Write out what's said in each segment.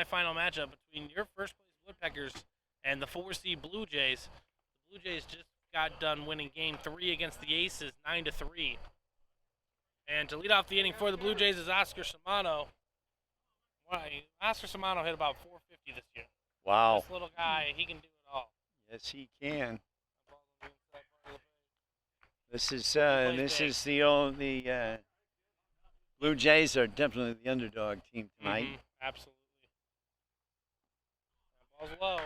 semifinal matchup between your first place Woodpeckers and the 4 seed Blue Jays. The Blue Jays just got done winning Game 3 against the Aces, 9-3. And to lead off the inning for the Blue Jays is Oscar Samano. Oscar Samano hit about 450 this year. Wow. This little guy, he can do it all. Yes, he can. This is big. the Blue Jays are definitely the underdog team tonight. Absolutely. That ball's low.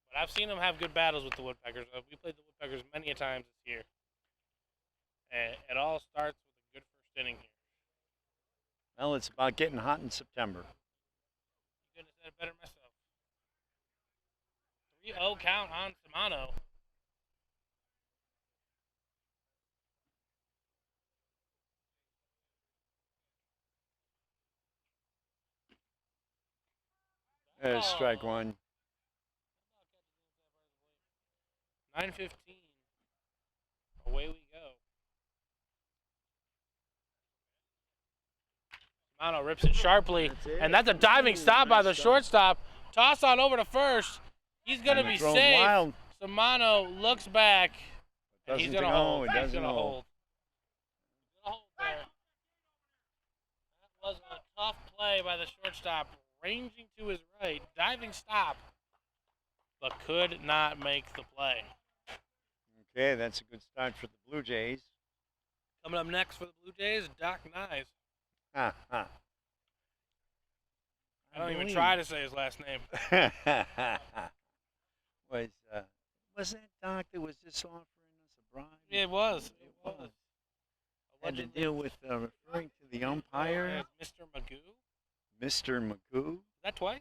But I've seen them have good battles with the Woodpeckers. We played the Woodpeckers many a times this year. And it all starts with a good first inning here. Well, it's about getting hot in September. You couldn't have said it better myself. 3-0 count on Samano. There's strike one. 9:15. Away we go. Samano rips it sharply, and that's a diving stop by the shortstop. Toss on over to first. He's going to be safe. Wild. Samano looks back, and he's going to hold. He's going to hold. hold. He's going to hold there. That was a tough play by the shortstop, ranging to his right, diving stop, but could not make the play. Okay, that's a good start for the Blue Jays. Coming up next for the Blue Jays, Doc Nyes. Ha, ha. I don't even try to say his last name. Was that Doc that was just offering us a bribe? It was. It was. Had to deal with referring to the umpire. Mr. Magoo. Mr. Magoo. Is that twice?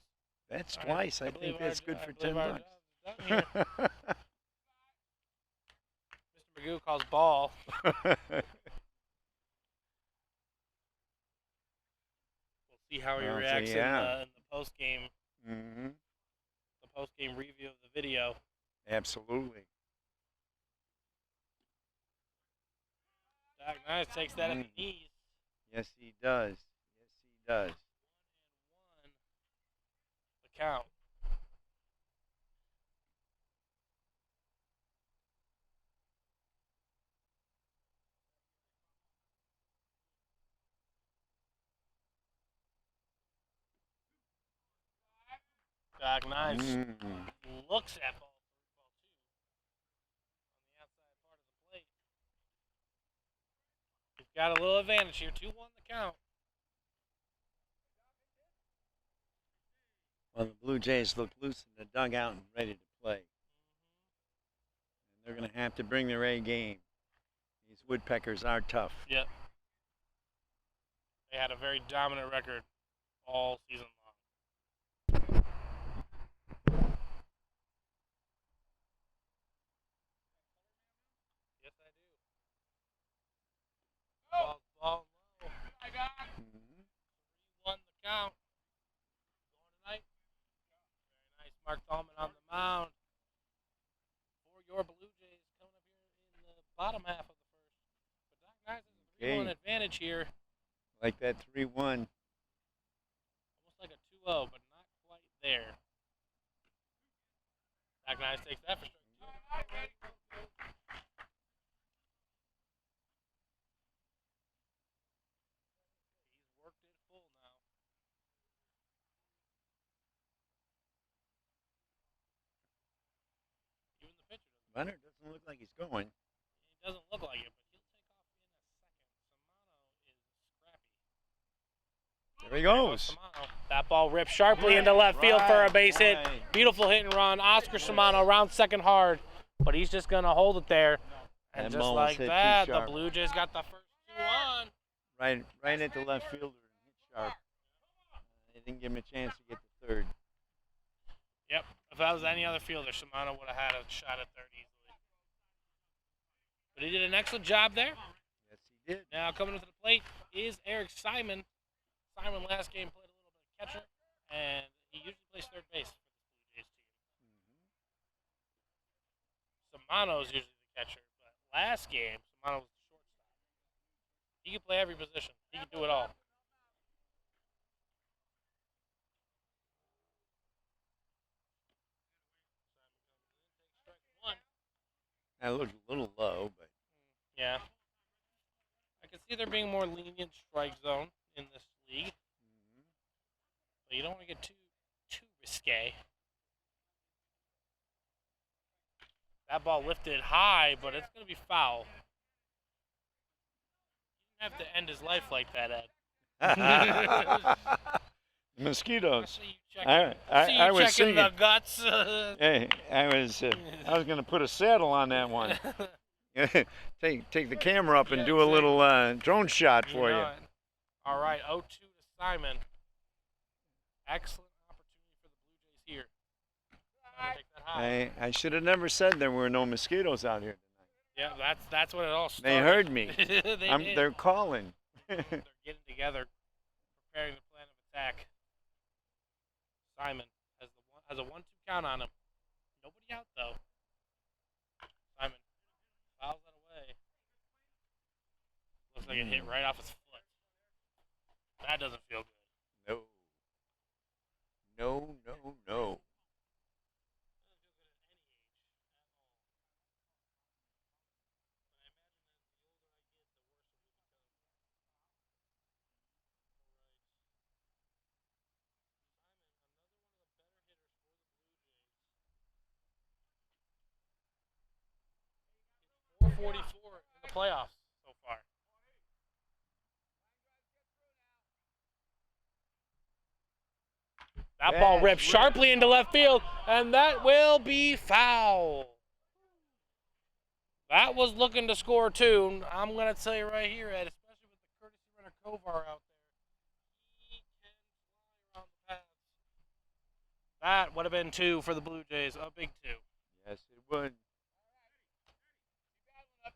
That's twice. I think that's good for $10. Mr. Magoo calls ball. We'll see how he reacts in the post game. The post game review of the video. Absolutely. Doc Nice takes that at the knees. Yes, he does. Yes, he does. 1-1. The count. Doc Nice looks at ball 2 on the outside part of the plate. He's got a little advantage here. 2-1 the count. Well, the Blue Jays look loose in the dugout and ready to play. And they're going to have to bring their A game. These Woodpeckers are tough. Yep. They had a very dominant record all season long. Yes, I do. Ball low. I got it. 3-1 the count. Going tonight. Very nice. Mark Tallman on the mound for your Blue Jays coming up here in the bottom half of the first. But Doc Nice has a 3-1 advantage here. Like that 3-1. Almost like a 2-0, but not quite there. Doc Nice takes that for strike 2. He's worked it full now. Even the pitcher doesn't. Leonard doesn't look like he's going. He doesn't look like it, but he'll take off in a second. Samano is scrappy. There he goes. That ball ripped sharply into left field for a base hit. Beautiful hit and run. Oscar Samano round second hard, but he's just going to hold it there. And That just ball like was hit that, too the sharp. Blue Jays got the first 2 on. Right at the left fielder and hit sharp. They didn't give him a chance to get to third. Yep. If that was any other fielder, Samano would have had a shot at third easily. But he did an excellent job there. Yes, he did. Now coming to the plate is Eric Simon. Simon last game played a little bit of catcher, and he usually plays third base for the Blue Jays team. Samano's usually the catcher, but last game, Samano was the shortstop. He can play every position. He can do it all. That looked a little low, but Yeah. I can see there being more lenient strike zone in this league, but you don't want to get too risque. That ball lifted high, but it's going to be foul. He didn't have to end his life like that, Ed. mosquitoes. I I was checking singing. the guts. Hey, I was gonna put a saddle on that one. take the camera up and do a little drone shot for you. All right, 0-2 to Simon. Excellent opportunity for the Blue Jays here. Take that high. I should have never said there were no mosquitoes out here tonight. Yeah, that's what it all started. They heard me. Did. They're calling. They're getting together, preparing the plan of attack. Simon has a 1-2 count on him. Nobody out though. Simon fouls that away. Looks like it hit right off his foot. That doesn't feel good. No. .444 in the playoffs so far. That ball ripped sharply into left field, and that will be foul. That was looking to score too. I'm going to tell you right here, Ed, especially with the courtesy runner Kovar out there, he can fly around the pads. That would have been 2 for the Blue Jays, a big 2. Yes, it would. But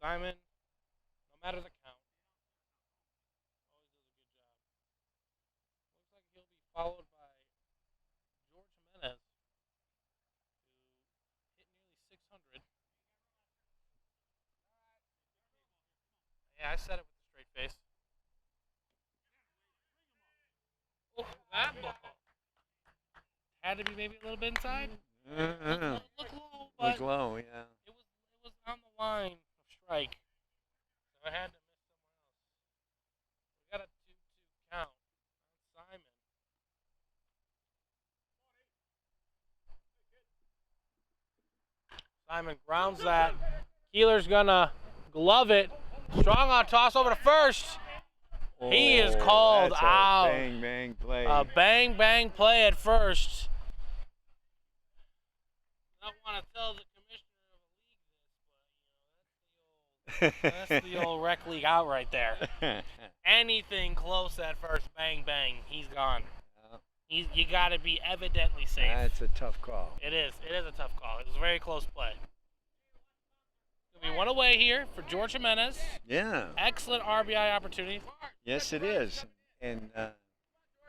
Simon, no matter the count, always does a good job. Looks like he'll be followed by George Jimenez, who hit nearly 600. Yeah, I said it with a straight face. Oh, that ball had to be maybe a little bit inside. Look low, but Look low, yeah. it was on the line of strike, so I had to miss somewhere else. We got a 2-2 count on Simon. Simon grounds that. Keeler's gonna glove it. Strong on toss over to first. He is called that's out. A bang play. A bang play at first. I don't want to tell the commissioner of a league this, but that's the old rec league out right there. Anything close at first, bang, he's gone. You got to be evidently safe. That's a tough call. It is a tough call. It was a very close play. We won away here for George Jimenez. Yeah. Excellent RBI opportunity. Yes, it is. And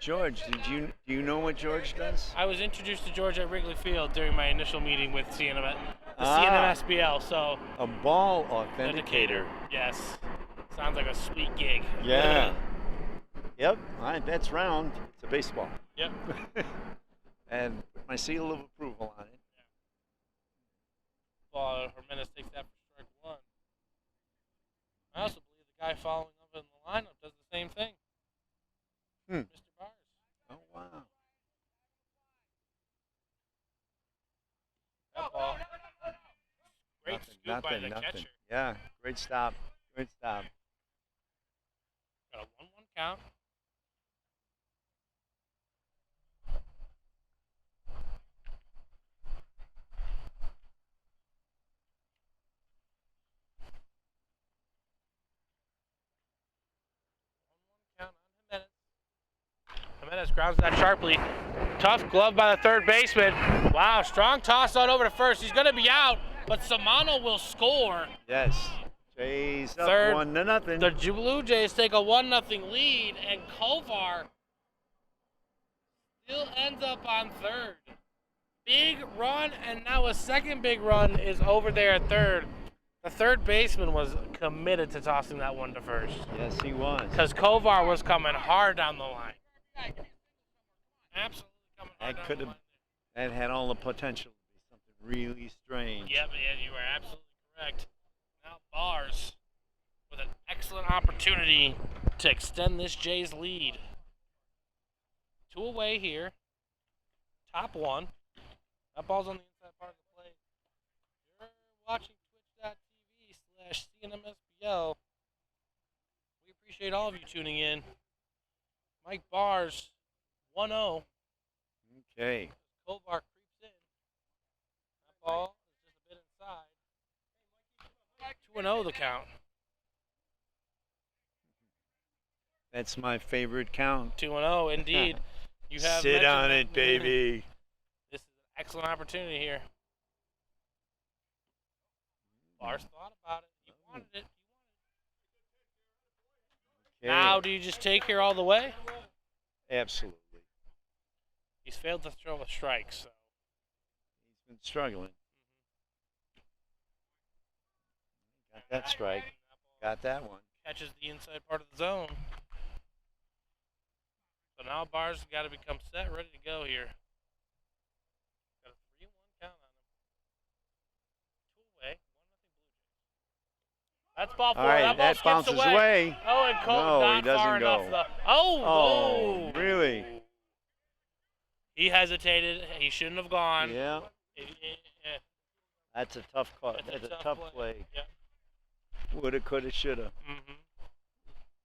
George, do you know what George does? I was introduced to George at Wrigley Field during my initial meeting with CNMSBL. So a ball authenticator. Yes. Sounds like a sweet gig. Yeah. Yep. All right, that's round. It's a baseball. Yep. And put my seal of approval on it. Ball, Jimenez takes that for strike 1. I also believe the guy following up in the lineup does the same thing. Mr. Bars. Oh, wow. That ball. Great scoop by the catcher. Yeah, great stop. Great stop. Got a 1-1 count. Jimenez grounds that sharply. Tough glove by the third baseman. Wow, strong toss on over to first. He's going to be out, but Samano will score. Yes. Jays up Third, 1-0. The Blue Jays take a 1-0 lead, and Kovar still ends up on third. Big run, and now a second big run is over there at third. The third baseman was committed to tossing that one to first. Yes, he was. Because Kovar was coming hard down the line. Absolutely coming hard down the line. That had all the potential to be really strange. Yep, yeah, you are absolutely correct. Now Bars with an excellent opportunity to extend this Jays lead. 2 away here. Top one. That ball's on the inside part of the plate. You're watching twitch.tv/CNMSBL. We appreciate all of you tuning in. Mike Bars, 1-0. Okay. Kovar creeps in. That ball is just a bit inside. 2-0 the count. That's my favorite count. 2-0 indeed. You have Sit on mentioned it, baby. This is an excellent opportunity here. Bars thought about it. He wanted it. Okay. Now, do you just take here all the way? Absolutely. He's failed to throw a strike, so. He's been struggling. Got that strike. Got that one. Catches the inside part of the zone. So now Bars has got to become set, ready to go here. Got a 3-1 count on him. 2 away, 1-0 Blue Jays. That's ball 4. All right, that ball that skips bounces away. away. Oh, and Cole No, not he doesn't far go. enough. Oh, Oh, whoa. really? He hesitated. He shouldn't have gone. Yeah. Yeah. That's a tough call. That's a tough play. Yeah. Woulda, coulda, shoulda. Mm-hmm.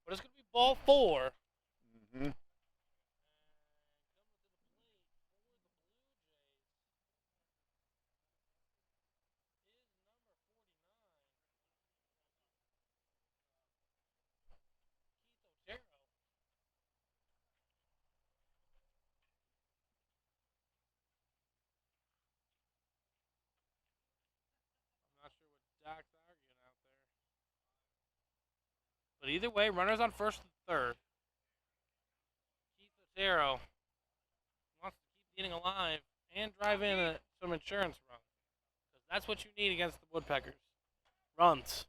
But it's going to be ball 4. Mm-hmm. I'm not sure what Doc's arguing out there. But either way, runners on first and third. Keith Otero wants to keep the inning alive and drive in some insurance runs. Because that's what you need against the Woodpeckers. Runs.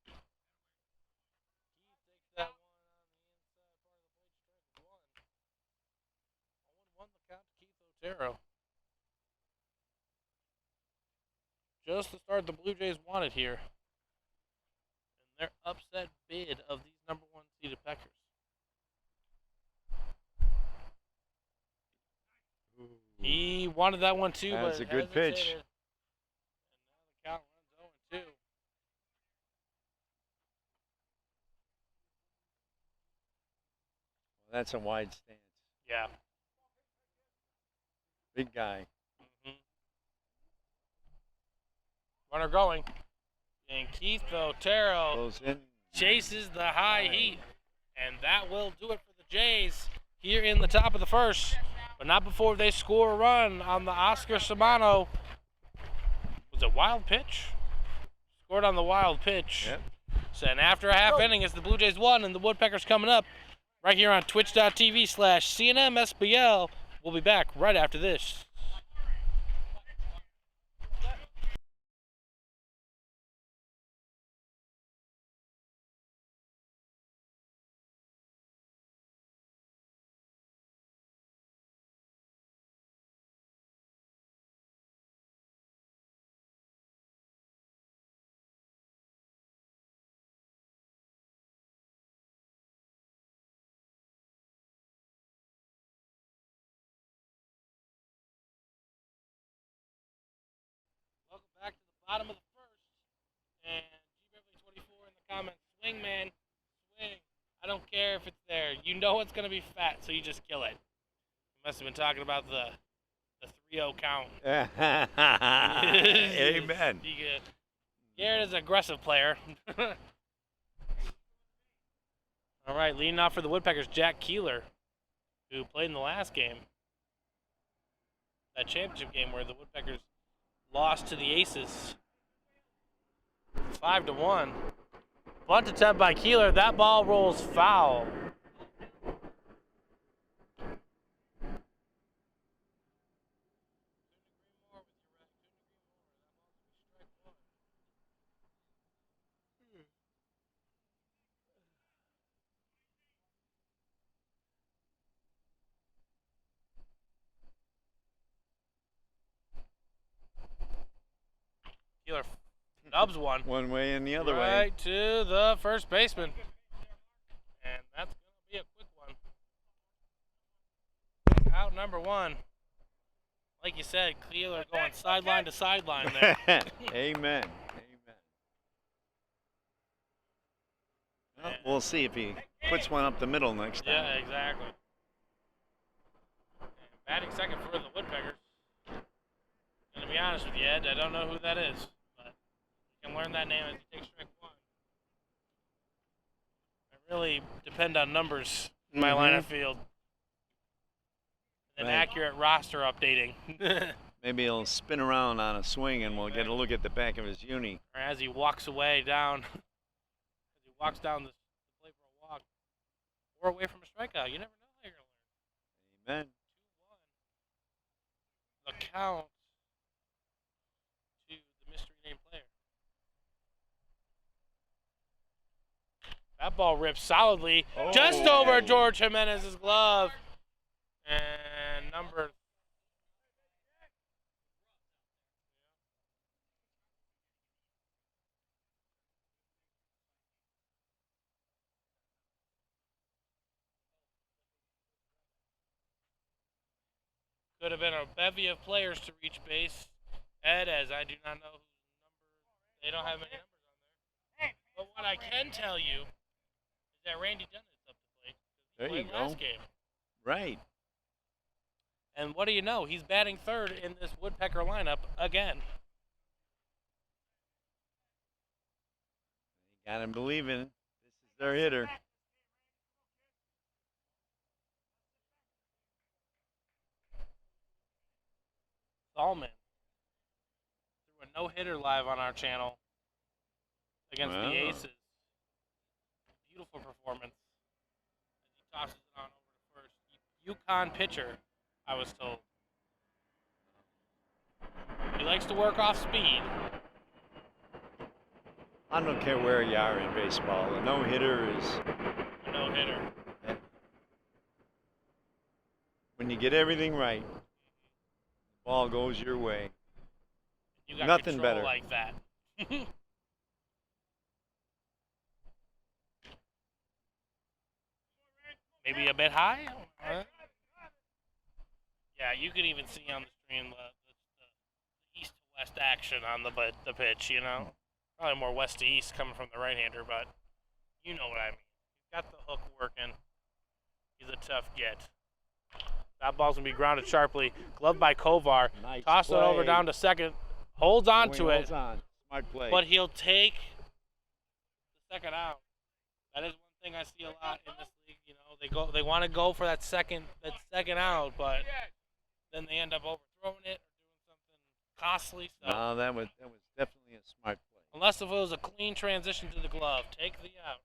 Keith takes that one on the inside part of the plate, strike 1. 0-1 the count to Keith Otero. Just the start the Blue Jays wanted here. And their upset bid of these number 1 seeded Peckers. He wanted that one too, That's but a good pitch. hesitated. And now the count runs 0-2. That's a wide stance. Yeah. Big guy. Mm-hmm. Runner going. And Keith Otero Goes in. chases the high heat. And that will do it for the Jays here in the top of the first. But not before they score a run on the Oscar Shimano. Was it wild pitch? Scored on the wild pitch. Yep. So, and after a half inning, it's the Blue Jays 1 and the Woodpeckers coming up right here on twitch.tv/CNMSBL. We'll be back right after this. Welcome back to the bottom of the first. And G Beverly 24 in the comments, swing man, swing. I don't care if it's there. You know it's going to be fat, so you just kill it. You must have been talking about the 3-0 count. Amen. Garrett is an aggressive player. All right, leading off for the Woodpeckers, Jack Keeler, who played in the last game. That championship game where the Woodpeckers lost to the Aces. 5-1. Bunt attempt by Keeler. That ball rolls foul. Keeler dubs one. One way and the other way. Right to the first baseman. And that's going to be a quick one. Out number one. Like you said, Keeler going sideline to sideline there. Amen. Amen. Well, we'll see if he puts one up the middle next time. Yeah, exactly. And batting second for the Woodpeckers. And to be honest with you, Ed, I don't know who that is, but you can learn that name as you take strike one. I really depend on numbers in my line of field. And accurate roster updating. Maybe he'll spin around on a swing and we'll get a look at the back of his uni. Or as he walks away down, as he walks down the plate for a walk, or away from a strikeout. You never know how you're going to learn. Amen. 2-1. The count to the mystery name player. That ball rips solidly just over George Jimenez's glove. And number could have been a bevy of players to reach base. Ed, as I do not know whose number, they don't have any numbers on there. But what I can tell you is that Randy Dunn is up to plate. There you go. Last game. Right. And what do you know? He's batting third in this Woodpecker lineup again. You gotta believe in it. This is their hitter. Thalman threw a no-hitter live on our channel against the Aces. Beautiful performance. As he tosses it on over to first. Yukon pitcher, I was told. He likes to work off speed. I don't care where you are in baseball. A no-hitter is A no-hitter. when you get everything right. The ball goes your way. You got Nothing control better. like that. Maybe a bit high? Yeah, you can even see on the screen the east to west action on the pitch, you know? Probably more west to east coming from the right-hander, but you know what I mean. He's got the hook working. He's a tough get. That ball's going to be grounded sharply. Gloved by Kovar. Nice Toss it over down to second. Holds on to it. Holds on. Smart play. But he'll take the second out. That is one thing I see a lot in this league. You know, they want to go for that second out, but then they end up overthrowing it or doing something costly. So No, that was definitely a smart play. unless if it was a clean transition to the glove, take the out.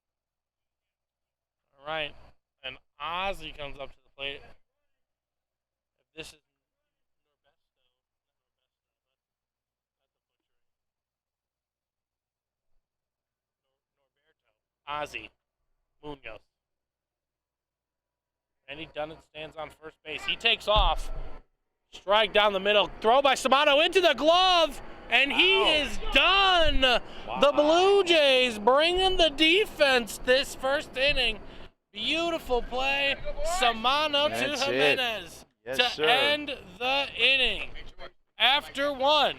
All right, and Ozzy comes up to the plate. If this is Ozzy Munoz. Randy Dunn stands on first base. He takes off. Strike down the middle. Throw by Samato into the glove. And he is done. Wow. The Blue Jays bringing the defense this first inning. Beautiful play. Samano to Jimenez to end the inning. After one.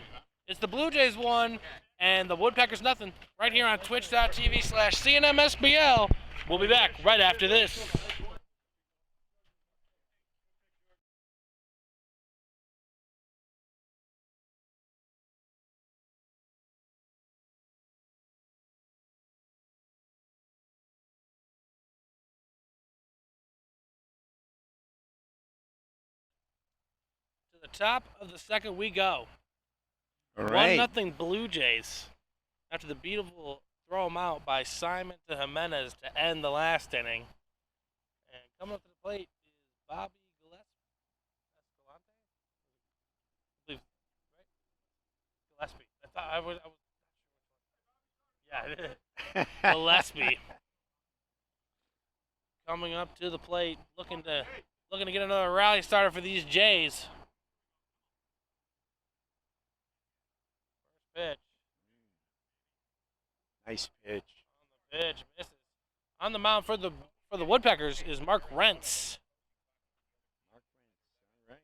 It's the Blue Jays 1 and the Woodpeckers nothing. Right here on twitch.tv/CNMSBL. We'll be back right after this. To the top of the second we go. All right. 1-0 Blue Jays. After the beautiful throw him out by Simon to Jimenez to end the last inning. And coming up to the plate is Bobby Gillespie. Gillespie. I thought I was yeah, it is. Gillespie. Coming up to the plate, looking to get another rally starter for these Jays. First pitch. Nice pitch. Pitch misses. On the mound for the Woodpeckers is Mark Rentz. Mark Rentz. All right.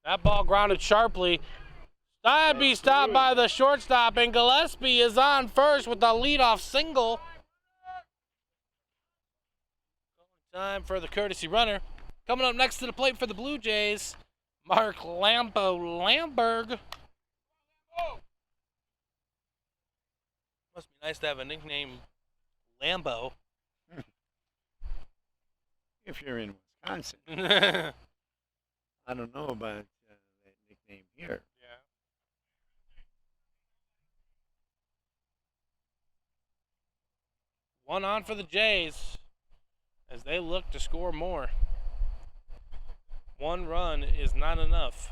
That ball grounded sharply. That'd be stopped by the shortstop, and Gillespie is on first with the leadoff single. Time for the courtesy runner. Coming up next to the plate for the Blue Jays, Mark Lamberg. Must be nice to have a nickname, Lambo. If you're in Wisconsin, Yeah. I don't know about that nickname here. One on for the Jays as they look to score more. One run is not enough.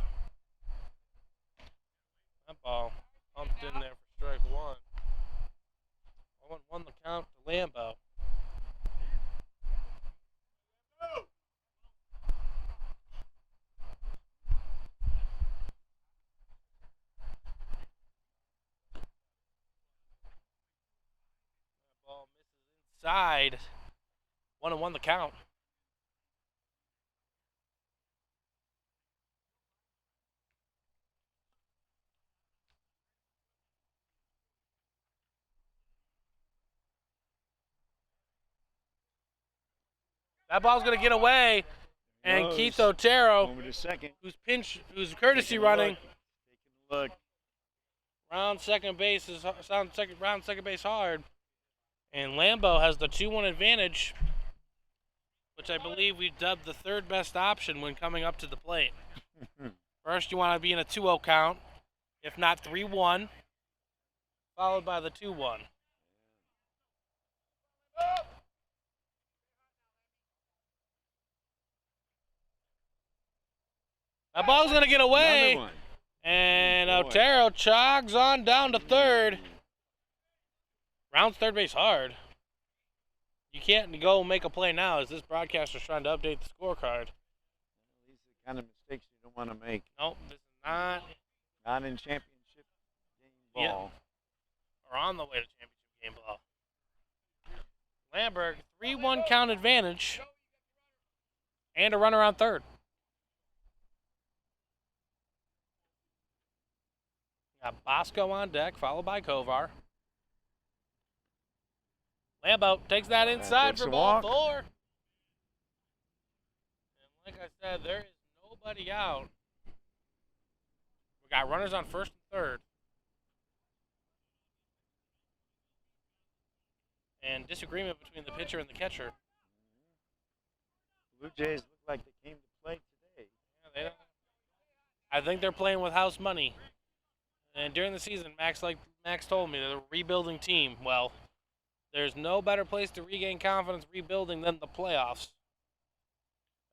That ball pumped in there for strike one. 1-1 the count to Lambo. That ball misses inside. 1-1 the count. That ball's gonna get away, and Keith Otero, Over to second. who's courtesy running, Taking a look. round second base hard, and Lambo has the 2-1 advantage, which I believe we dubbed the third best option when coming up to the plate. First, you want to be in a 2-0 count, if not 3-1, followed by the 2-1. That ball's going to get away, Another one. and Oh, boy. Otero jogs on down to third. Rounds third base hard. You can't go make a play now as this broadcaster's trying to update the scorecard. These are the kind of mistakes you don't want to make. Nope, this is not. Not in championship game Yeah. ball. Or on the way to championship game ball. Lamberg, 3-1 count advantage, and a runner on third. Got Bosco on deck, followed by Kovar. Lambo takes that inside takes for a ball walk. 4. And like I said, there is nobody out. We got runners on first and third. And disagreement between the pitcher and the catcher. Blue Jays look like they came to play today. Yeah, I think they're playing with house money. And during the season, Max told me, they're a rebuilding team. Well, there's no better place to regain confidence rebuilding than the playoffs.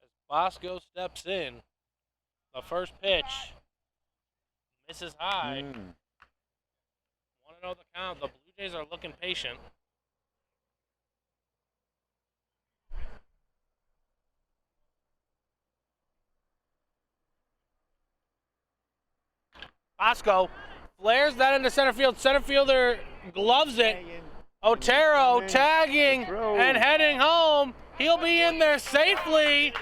As Bosco steps in, the first pitch misses high. 1-0 the count. The Blue Jays are looking patient. Bosco flares that into center field. Center fielder gloves it. Otero tagging and heading home. He'll be in there safely.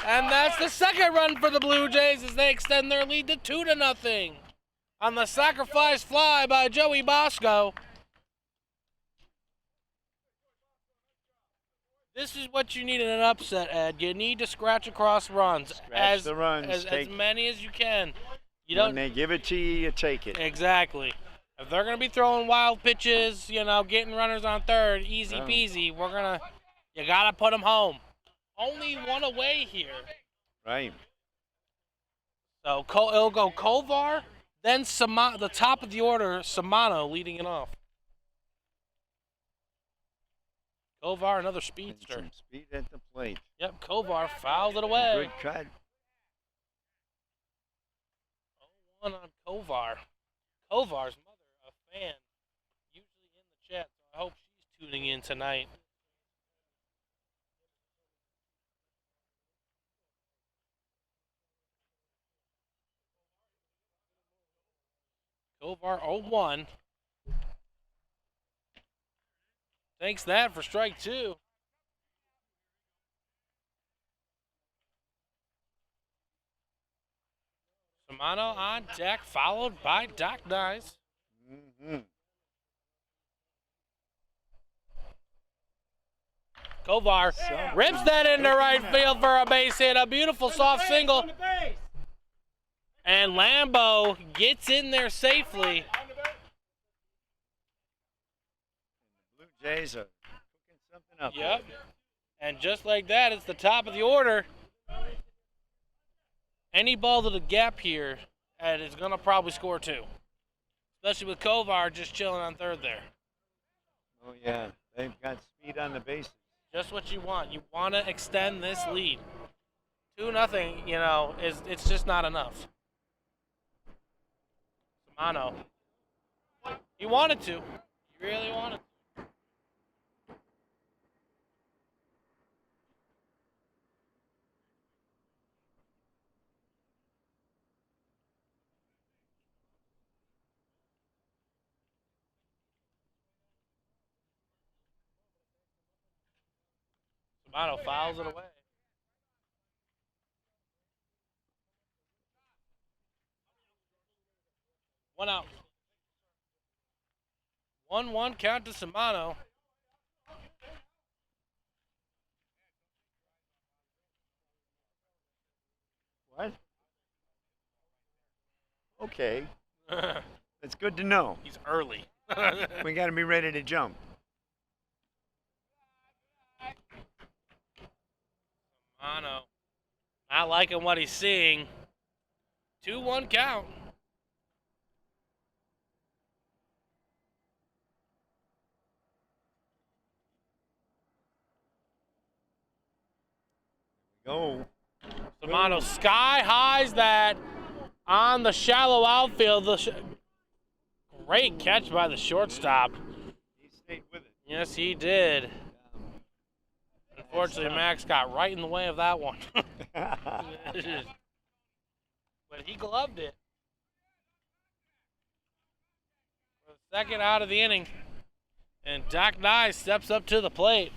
And that's the second run for the Blue Jays as they extend their lead to 2-0 on the sacrifice fly by Joey Bosco. This is what you need in an upset, Ed. You need to scratch across runs. Scratch the runs. As many as you can. When they give it to you, you take it. Exactly. If they're going to be throwing wild pitches, getting runners on third, easy peasy, you got to put them home. Only one away here. Right. So it'll go Kovar, then the top of the order, Samano leading it off. Kovar, another And speedster. some speed at the plate. Yep, Kovar fouled it away. Good cut. 0-1 on Kovar. Kovar's mother, a fan, usually in the chat, so I hope she's tuning in tonight. Kovar 0-1. Thanks that for strike 2. Shimano on deck, followed by Doc Nice. Mm-hmm. Kovar rips that into right field for a base hit. A beautiful soft single. And Lambo gets in there safely. Blue Jays are cooking something up. Yep. And just like that, it's the top of the order. Any ball to the gap here, and it's going to probably score 2. Especially with Kovar just chilling on third there. Oh, yeah. They've got speed on the bases. Just what you want. You want to extend this lead. 2-0, you know, it's just not enough. Shimano. He wanted to. He really wanted to. Shimano fouls it away. 1 out. 1-1 count to Shimano. What? Okay. That's good to know. He's early. We got to be ready to jump. Shimano. Not liking what he's seeing. 2-1 count. Go. Shimano sky highs that on the shallow outfield. Great catch by the shortstop. He stayed with it. Yes, he did. Unfortunately, Max got right in the way of that one. But he gloved it. For the second out of the inning. And Doc Nye steps up to the plate.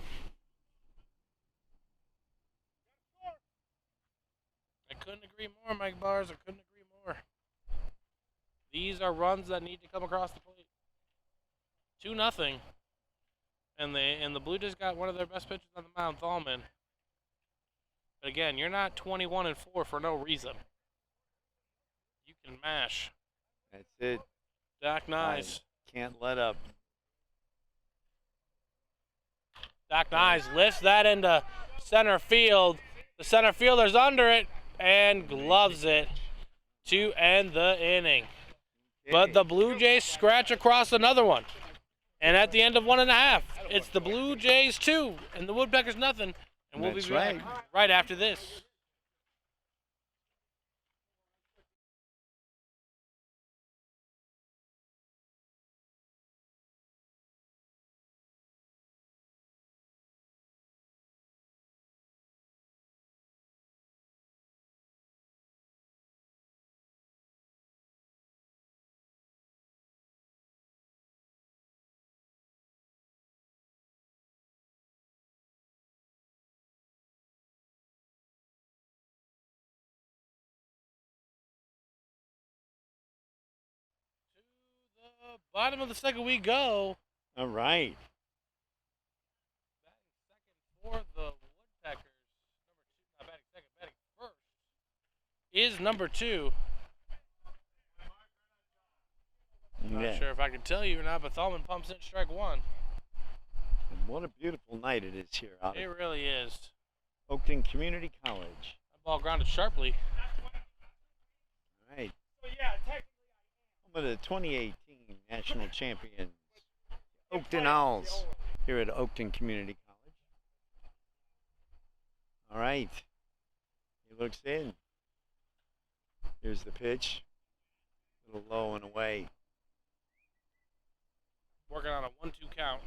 I couldn't agree more, Mike Bars. I couldn't agree more. These are runs that need to come across the plate. 2-0. And the Blue Jays got one of their best pitchers on the mound, Thalman. But again, you're not 21-4 for no reason. You can mash. That's it. Doc Nyes. Can't let up. Doc Nyes lifts that into center field. The center fielder's under it and gloves it to end the inning. But the Blue Jays scratch across another one. And at the end of 1.5, it's the Blue Jays 2 and the Woodpeckers nothing. And we'll be back right after this. To the bottom of the second we go. All right. Batting second for the Woodpeckers. Batting second, batting first is number 2. Not sure if I can tell you or not, but Thalman pumps in strike 1. And what a beautiful night it is here out It at really is. Oakton Community College. That ball grounded sharply. All right. Home of the 2018 national champions, Oakton Owls, here at Oakton Community College. All right. He looks in. Here's the pitch. A little low and away. Working on a 1-2 count.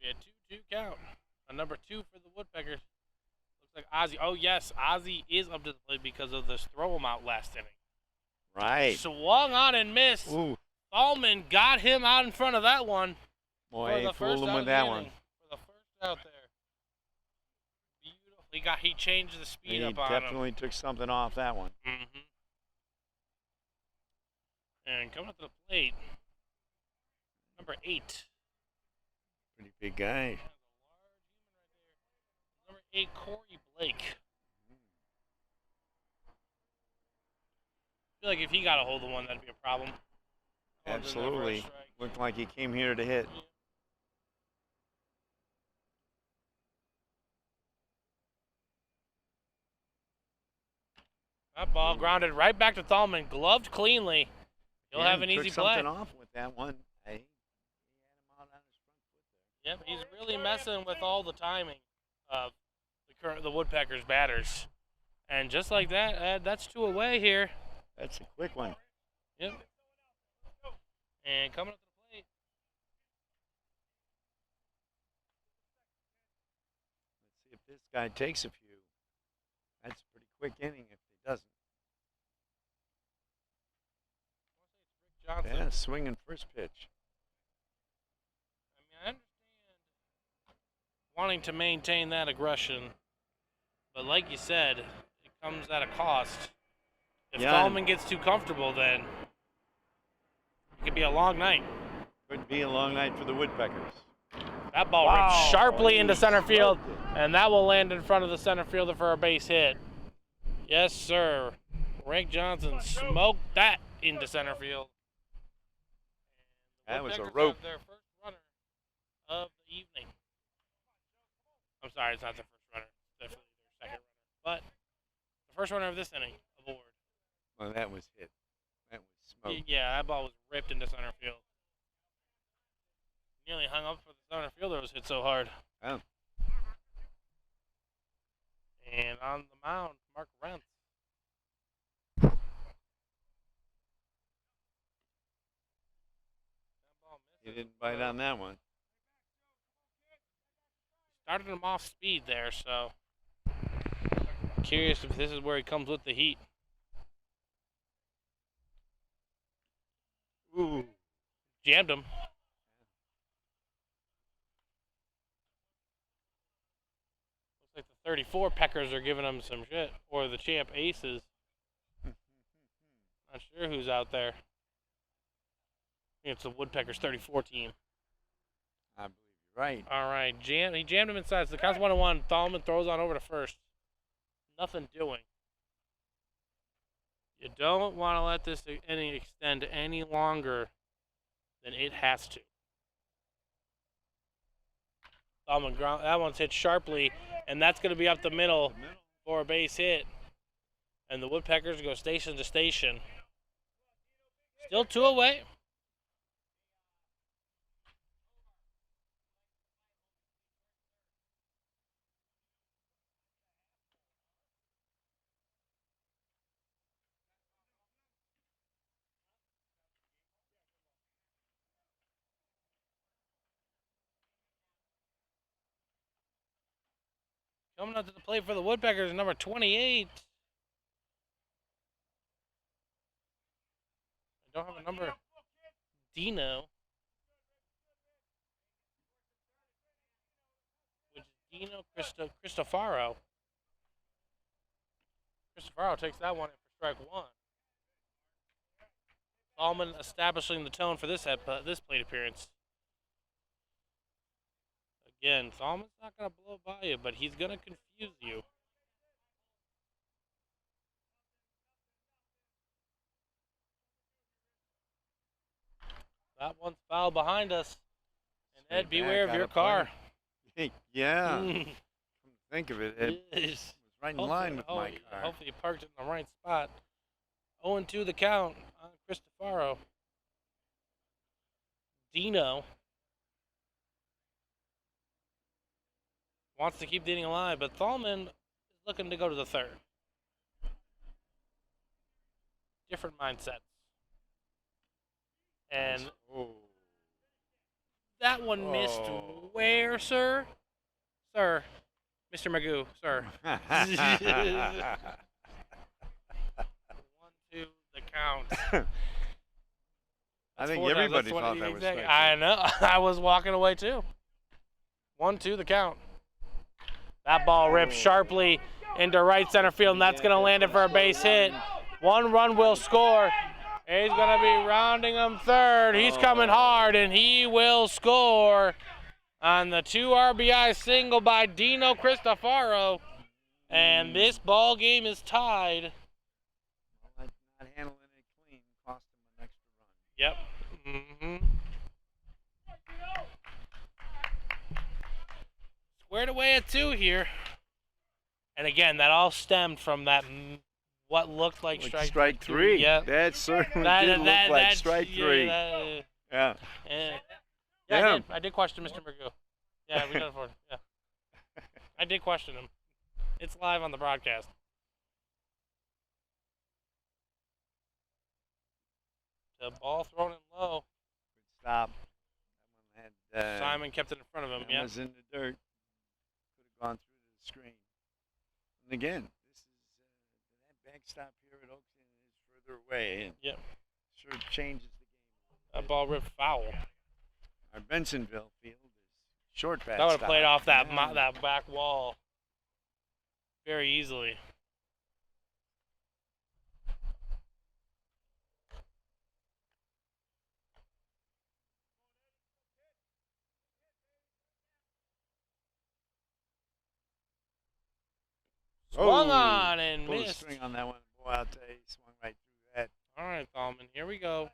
be a 2-2 count. A number 2 for the Woodpeckers. Looks like Ozzy. Oh, yes, Ozzy is up to the plate because of this throw him out last inning. Right. Swung on and missed. Ooh. Thalman got him out in front of that one. Boy, for the fooled first him out with of the that inning. one. For the first out there. Beautiful. He changed the speed He up on definitely took something off that one. him. And coming up to the plate, number 8. Pretty big guy. Number 8, Corey Blake. I feel like if he got a hold of one, that'd be a problem. Absolutely. Looked like he came here to hit. Yeah. That ball grounded right back to Thalman, gloved cleanly. He'll have an easy took play. something off with that one. He had him out on his front foot there. Yep, he's really messing with all the timing of the Woodpeckers batters. And just like that, that's 2 away here. That's a quick one. Yep. And coming up to the plate. Let's see if this guy takes a few. That's a pretty quick inning if he doesn't. Johnson. Yeah, swinging first pitch. I mean, I understand wanting to maintain that aggression, but like you said, it comes at a cost. If Thalman gets too comfortable, then it could be a long night. Could be a long night for the Woodpeckers. That ball ripped sharply into center field, and that will land in front of the center fielder for a base hit. Yes, sir. Rank Johnson smoked that into center field. That was a Woodpeckers rope. have their first runner of the evening. I'm sorry, it's not their first runner. It's definitely their second runner. But the first runner of this inning aboard. Well, that was hit. That was smoked. Yeah, that ball was ripped into center field. Nearly hung up for the center fielder. It was hit so hard. Oh. And on the mound, Mark Rentz. He didn't bite on that one. Started him off speed there, so curious if this is where he comes with the heat. Ooh. Jammed him. Looks like the 34 Peckers are giving him some shit, or the champ Aces. Not sure who's out there. I think it's the Woodpeckers 34 team. I believe you're right. All right, he jammed him inside. So the count's 1-1. Thalman throws on over to first. Nothing doing. You don't want to let this inning extend any longer than it has to. Thalman ground. That one's hit sharply, and that's going to be up the middle for a base hit. And the Woodpeckers go station to station. Still 2 away. Coming up to the plate for the Woodpeckers, number 28. I don't have a number. Dino. Which is Dino Cristofaro. Cristofaro takes that one in for strike 1. Thalman establishing the tone for this plate appearance. Again, Thalman's not going to blow by you, but he's going to confuse you. That one's foul behind us. And Ed, beware of your car. Yeah. Think of it, Ed. It was right in line with my car. Hopefully you parked it in the right spot. 0-2 the count on Cristofaro. Dino wants to keep the inning alive, but Thalman is looking to go to the third. Different mindsets. And That one missed Oh. where, sir? Sir. Mr. Magoo, sir. 1-2, the count. I That's think 4 times. everybody That's thought that was strike I three. know. I was walking away too. 1-2, the count. That ball ripped sharply into right center field, and that's going to land it for a base hit. 1 run will score. He's going to be rounding him third. He's coming hard, and he will score on the 2 RBI single by Dino Cristofaro. And this ball game is tied. Not handling it clean cost him an extra run. Yep. Mm-hmm. Squared away at 2 here. And again, that all stemmed from that what looked like strike 3. Yeah. That certainly did look like strike 3. Yeah. Yeah, I did question Mr. Magoo. Yeah, we done it for him. Yeah. I did question him. It's live on the broadcast. The ball thrown in low. Good stop. That one had, Simon kept it in front of him. that Yeah. was in the dirt. Could have gone through to the screen. And again, this is that backstop here at Oakland is further away, and Yep. sure changes the game. That ball ripped foul. Our Bensonville field is short backstop. That would have played off that Yeah. that back wall very easily. Swung on and Pulled a missed. string on that one. Boate swung right through that. All right, Thalman, here we go.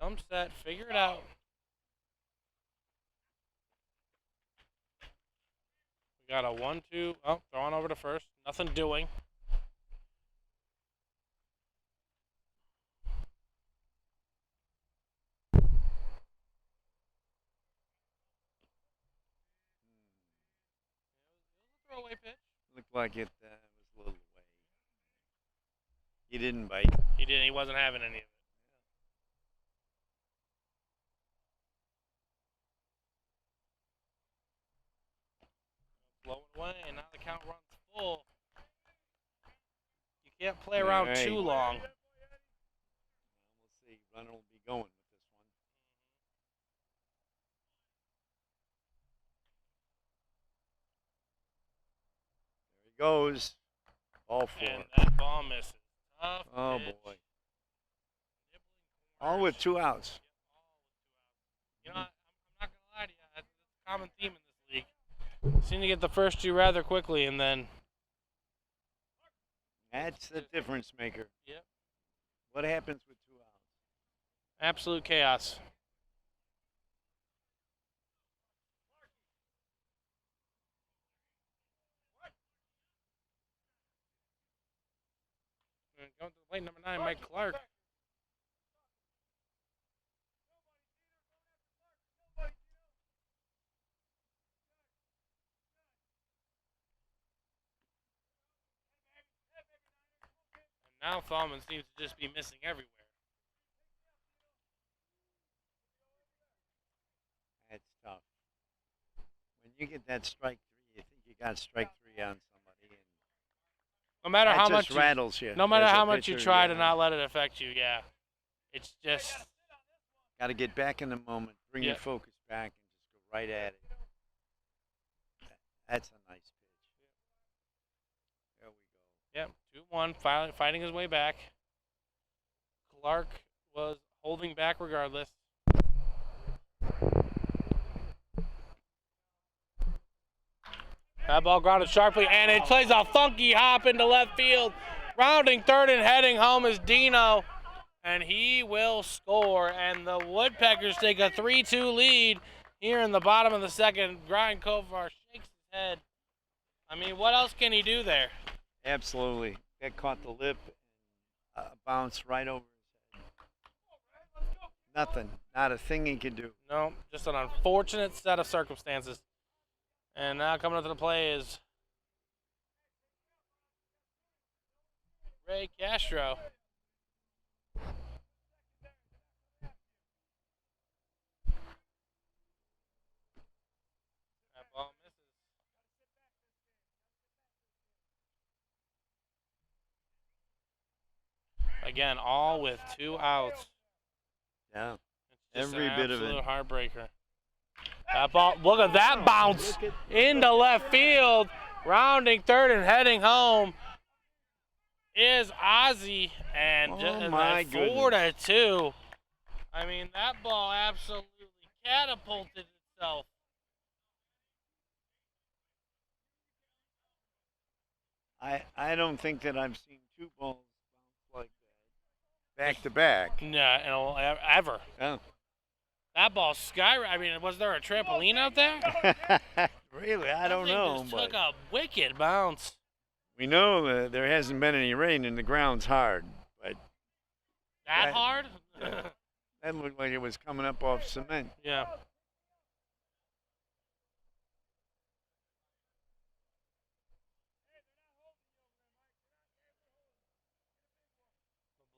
Come set, figure it out. We got a 1-2. Oh, throwing over to first. Nothing doing. Throwaway pitch. Looked like it was a little away. He didn't bite. He didn't. He wasn't having any of it. Blowing away, and now the count runs full. You can't play around Right. too long. We'll see. Runner will be going with this one. There he goes. Ball 4. And that ball misses. Tough Oh pitch. boy. All with 2 outs. You know, I'm not gonna lie to you. That's a common theme in this league. Seem to get the first 2 rather quickly, and then That's the difference maker. Yep. What happens with 2 outs? absolute chaos. And going to the plate, number 9, Mike Clark. And now Thalman seems to just be missing everywhere. That's tough. When you get that strike 3, you think you got strike 3 on somebody, and No matter that how just much rattles you. no matter as a how much you pitcher, try to not let it affect you, yeah. It's just Got to get back in the moment, bring your Yep. focus back, and just go right at it. That's a nice pitch. There we go. Yep, 2-1, fighting his way back. Clark was holding back regardless. That ball grounded sharply, and it plays a funky hop into left field. Rounding third and heading home is Dino, and he will score. And the Woodpeckers take a 3-2 lead here in the bottom of the second. Brian Kovar shakes his head. I mean, what else can he do there? Absolutely. That caught the lip, bounced right over his head. Nothing. Not a thing he could do. No, just an unfortunate set of circumstances. And now coming up to the play is Ray Castro. again, all with 2 outs. Yeah. It's just Every an bit of it. absolute heartbreaker. That ball, look at that bounce into left field. Rounding third and heading home is Ozzy, and Oh my 4-2. I mean, that ball absolutely catapulted itself. I don't think that I've seen 2 balls bounce like that back to back. No, ever. Yeah. That ball I mean, was there a trampoline out there? Really, I don't know. Just But took a wicked bounce. we know that there hasn't been any rain and the ground's hard. But That hard? that looked like it was coming up off cement. Yeah.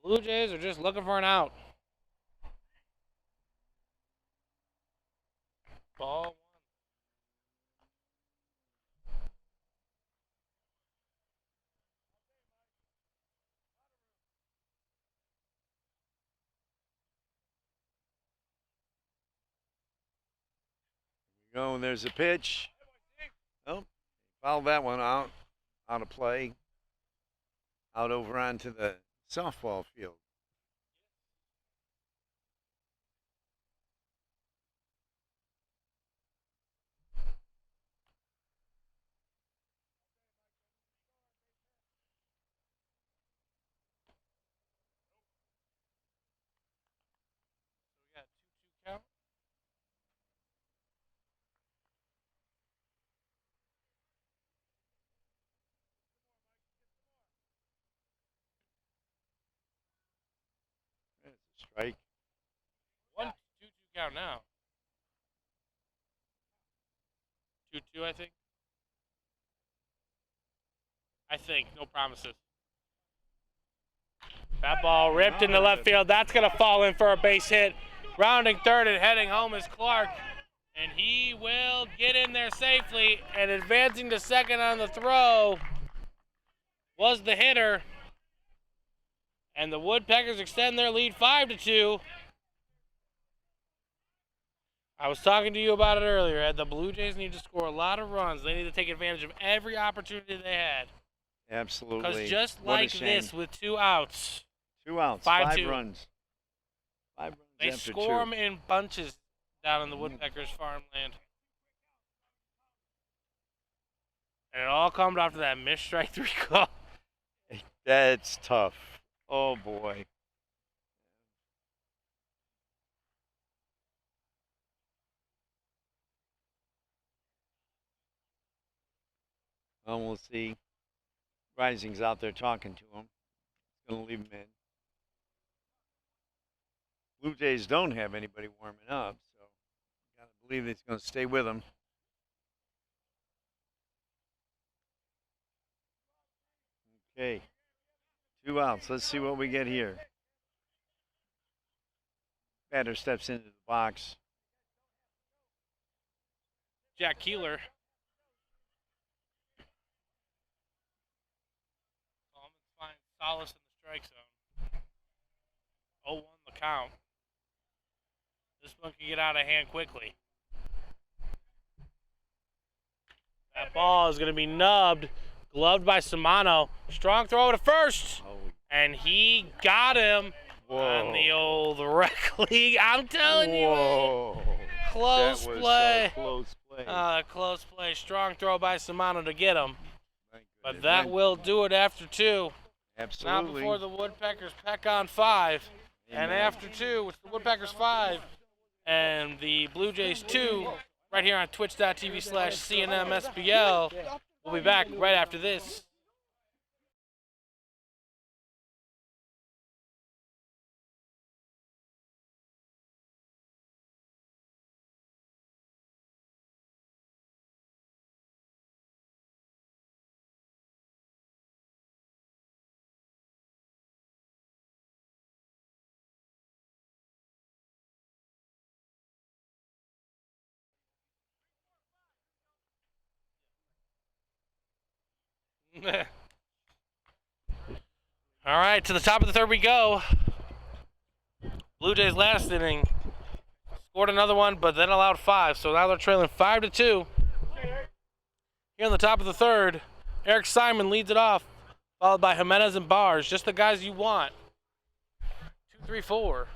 The Blue Jays are just looking for an out. Ball 1. Go, and there's a pitch. Oh, fouled that one out of play. Out over onto the softball field. We got 2-2 count. That's a strike. 1-2 count now. 2-2, I think. No promises. That ball ripped into left field. That's going to fall in for a base hit. Rounding third and heading home is Clark. And he will get in there safely. And advancing to second on the throw was the hitter. And the Woodpeckers extend their lead 5-2. I was talking to you about it earlier, Ed. The Blue Jays need to score a lot of runs. They need to take advantage of every opportunity they had. Absolutely. Because just What a like shame. this, with 2 outs, 2 outs, 5-2. 5 runs. 5 runs they after score 2. them in bunches down in the Woodpeckers farmland. And it all comes after that missed strike 3 call. That's tough. Oh boy. Well, we'll see. Rising's out there talking to him. He's going to leave him in. Blue Jays don't have anybody warming up, so got to believe he's going to stay with them. Okay. 2 outs. Let's see what we get here. Batter steps into the box. Jack Keeler. Finds solace in the strike zone. 0-1 the count. This one can get out of hand quickly. That ball is going to be nubbed. Gloved by Samano. Strong throw to first. Oh, And he got him on the old rec league. I'm telling you, whoa. close That was play. close play. Close play. Strong throw by Samano to get him. Thank But goodness. that will do it after 2. Absolutely. Now before the Woodpeckers peck on 5. And Amen. after 2, it's the Woodpeckers 5 and the Blue Jays 2 right here on twitch.tv/CNMSBL. We'll be back right after this. All All right, to the top of the third we go. Blue Jays last inning scored another one, but then allowed 5, so now they're trailing 5-2. Here in the top of the third, Eric Simon leads it off, followed by Jimenez and Bars, just the guys you want. 2, 3, 4.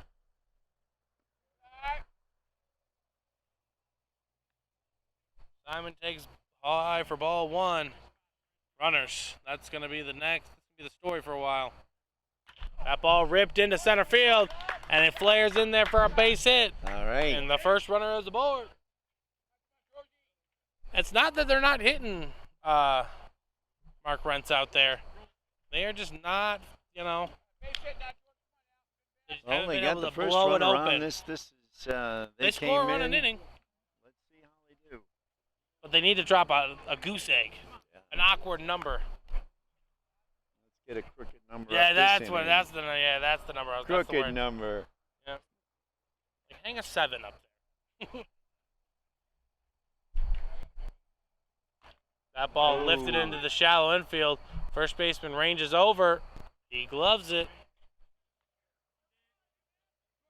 Simon takes high for ball 1. Runners. That's going to be the next. That's going to be the story for a while. That ball ripped into center field, and it flares in there for a base hit. All right. And the first runner is aboard. It's not that they're not hitting Mark Rentz out there. They are just not, they just haven't They been got able the to first blow it runner open. on. This is They came score a run in. an inning, Let's see how they do. but they need to drop a goose egg, an awkward number. Let's get a crooked number. Yeah, up that's this what. inning. That's the number. That's the Crooked word. number. Yeah. Like, hang a 7 up there. That ball lifted into the shallow infield. First baseman ranges over. He gloves it.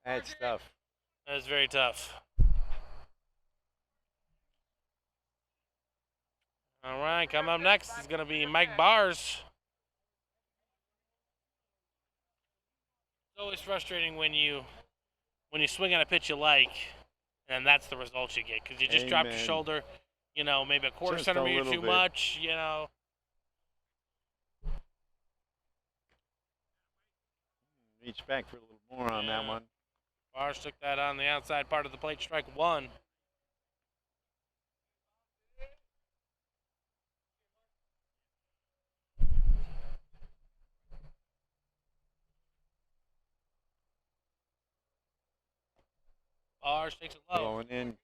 That's tough. That is very tough. All right, coming up next is going to be Mike Bars. It's always frustrating when you swing on a pitch you like, and that's the result you get, because you just dropped your Amen. shoulder, maybe a quarter Just a centimeter little too bit. much, Reach back for a little more on that one. Bars took that on the outside part of the plate, strike 1. Bars takes it low. Going in.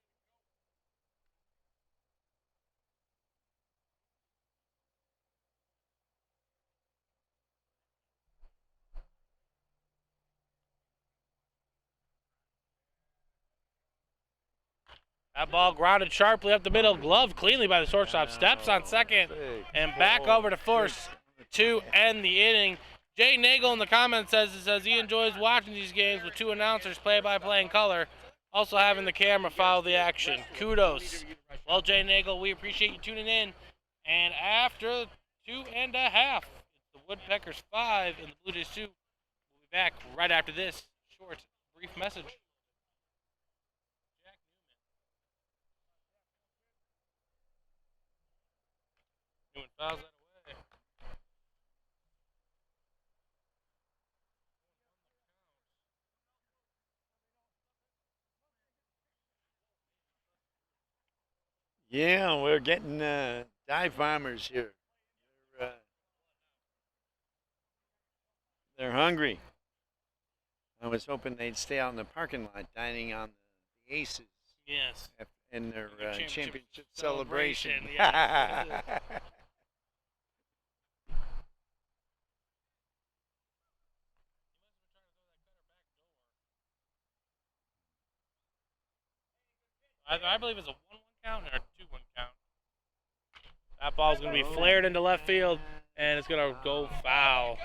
That ball grounded sharply up the middle, gloved cleanly by the shortstop, steps on second, and back over to first to end the inning. Jay Nagel in the comments says he enjoys watching these games with 2 announcers play-by-play in color, also having the camera follow the action. Kudos. Well, Jay Nagel, we appreciate you tuning in. And after 2.5, it's the Woodpeckers 5 and the Blue Jays 2. We'll be back right after this short, brief message. Newman fouls that away. Yeah, we're getting dive bombers here. They're hungry. I was hoping they'd stay out in the parking lot dining on the Aces Yes. in their Their championship celebration. celebration, I believe it's a 1-1 count or a 2-1 count. That ball's going to be flared into left field, and it's going to go foul.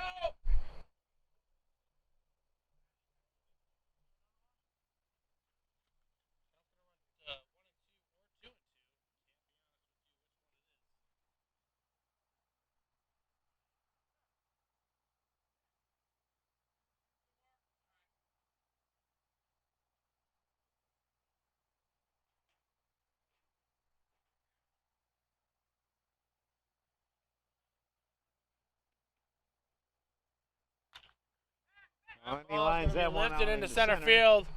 He lines that one Lifted out into center field.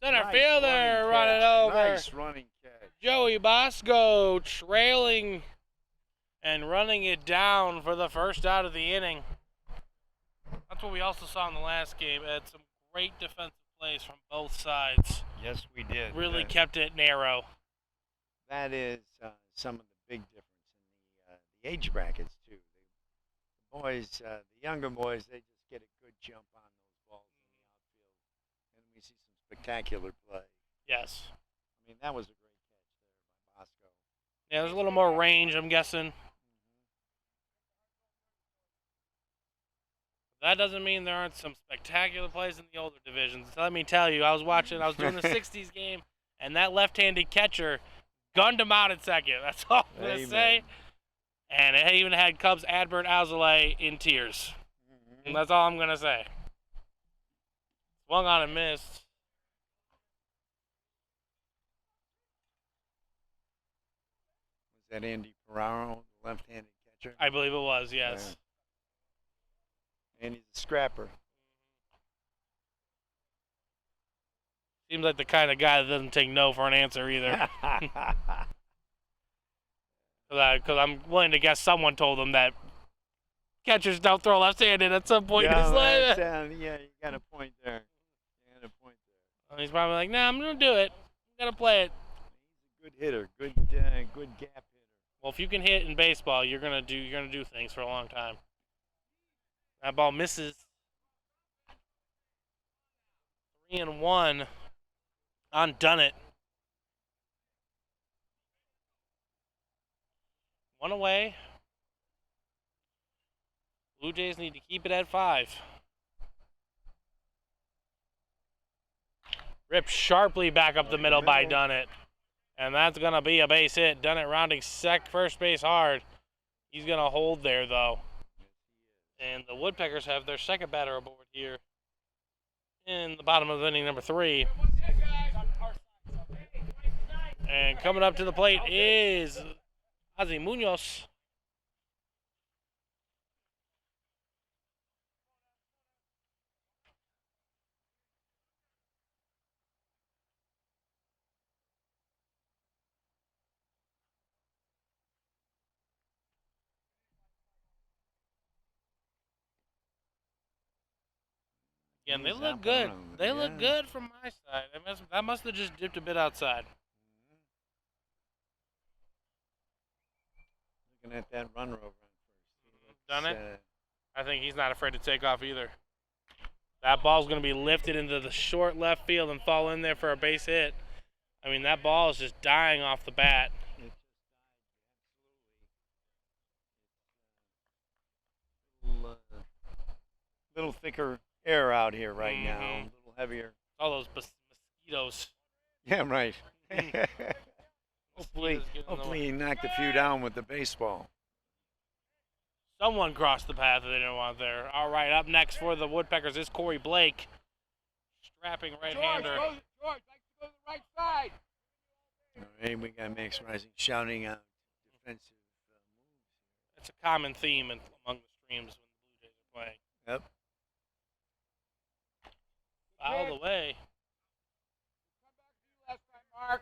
Center Nice fielder running catch. over. Nice running catch. Joey Bosco trailing and running it down for the first out of the inning. That's what we also saw in the last game. It had some great defensive plays from both sides. Yes, we did. Really kept it narrow. That is some of the big difference in the age brackets too. The boys, the younger boys, they just get a good jump on those balls in the outfield, and we see some spectacular play. Yes. I mean, that was a great catch there by Bosco. Yeah, there's a little more range, I'm guessing. That doesn't mean there aren't some spectacular plays in the older divisions. Let me tell you, I was doing the 60s game, and that left-handed catcher gunned him out in second. That's all I'm going to say. And it even had Cubs Adbert Alzolay in tears. And that's all I'm going to say. Swung on and missed. Was that Andy Ferraro, the left-handed catcher? I believe it was, yes. And he's a scrapper. Seems like the kind of guy that doesn't take no for an answer either. Because I'm willing to guess someone told him that catchers don't throw left-handed at some point in his life. Yeah, you got a point there. And he's probably like, nah, I'm going to do it. I'm going to play it. He's a good hitter, good gap hitter. Well, if you can hit in baseball, you're gonna do things for a long time. That ball misses. 3-1 on Dunnett. 1 away. Blue Jays need to keep it at 5. Ripped sharply back up the middle by Dunnett. And that's going to be a base hit. Dunnett rounding first base hard. He's going to hold there, though. And the Woodpeckers have their second batter aboard here in the bottom of inning number 3. And coming up to the plate is Ozzy Munoz. Again, they look good. They look good from my side. That must have just dipped a bit outside. Looking at that runner over on first. Dunnett? I think he's not afraid to take off either. That ball's going to be lifted into the short left field and fall in there for a base hit. I mean, that ball is just dying off the bat. Little thicker air out here right now. A little heavier. All those mosquitoes. Yeah, right. Hopefully he knocked a few down with the baseball. Someone crossed the path that they didn't want there. All right, up next for the Woodpeckers is Corey Blake. Strapping right-hander. George, go to the right side. All right, we got Max Rising shouting out defensive moves. It's a common theme among the streams when the Blue Jays are playing. Yep. Foul away. Come back to you last time, Mark.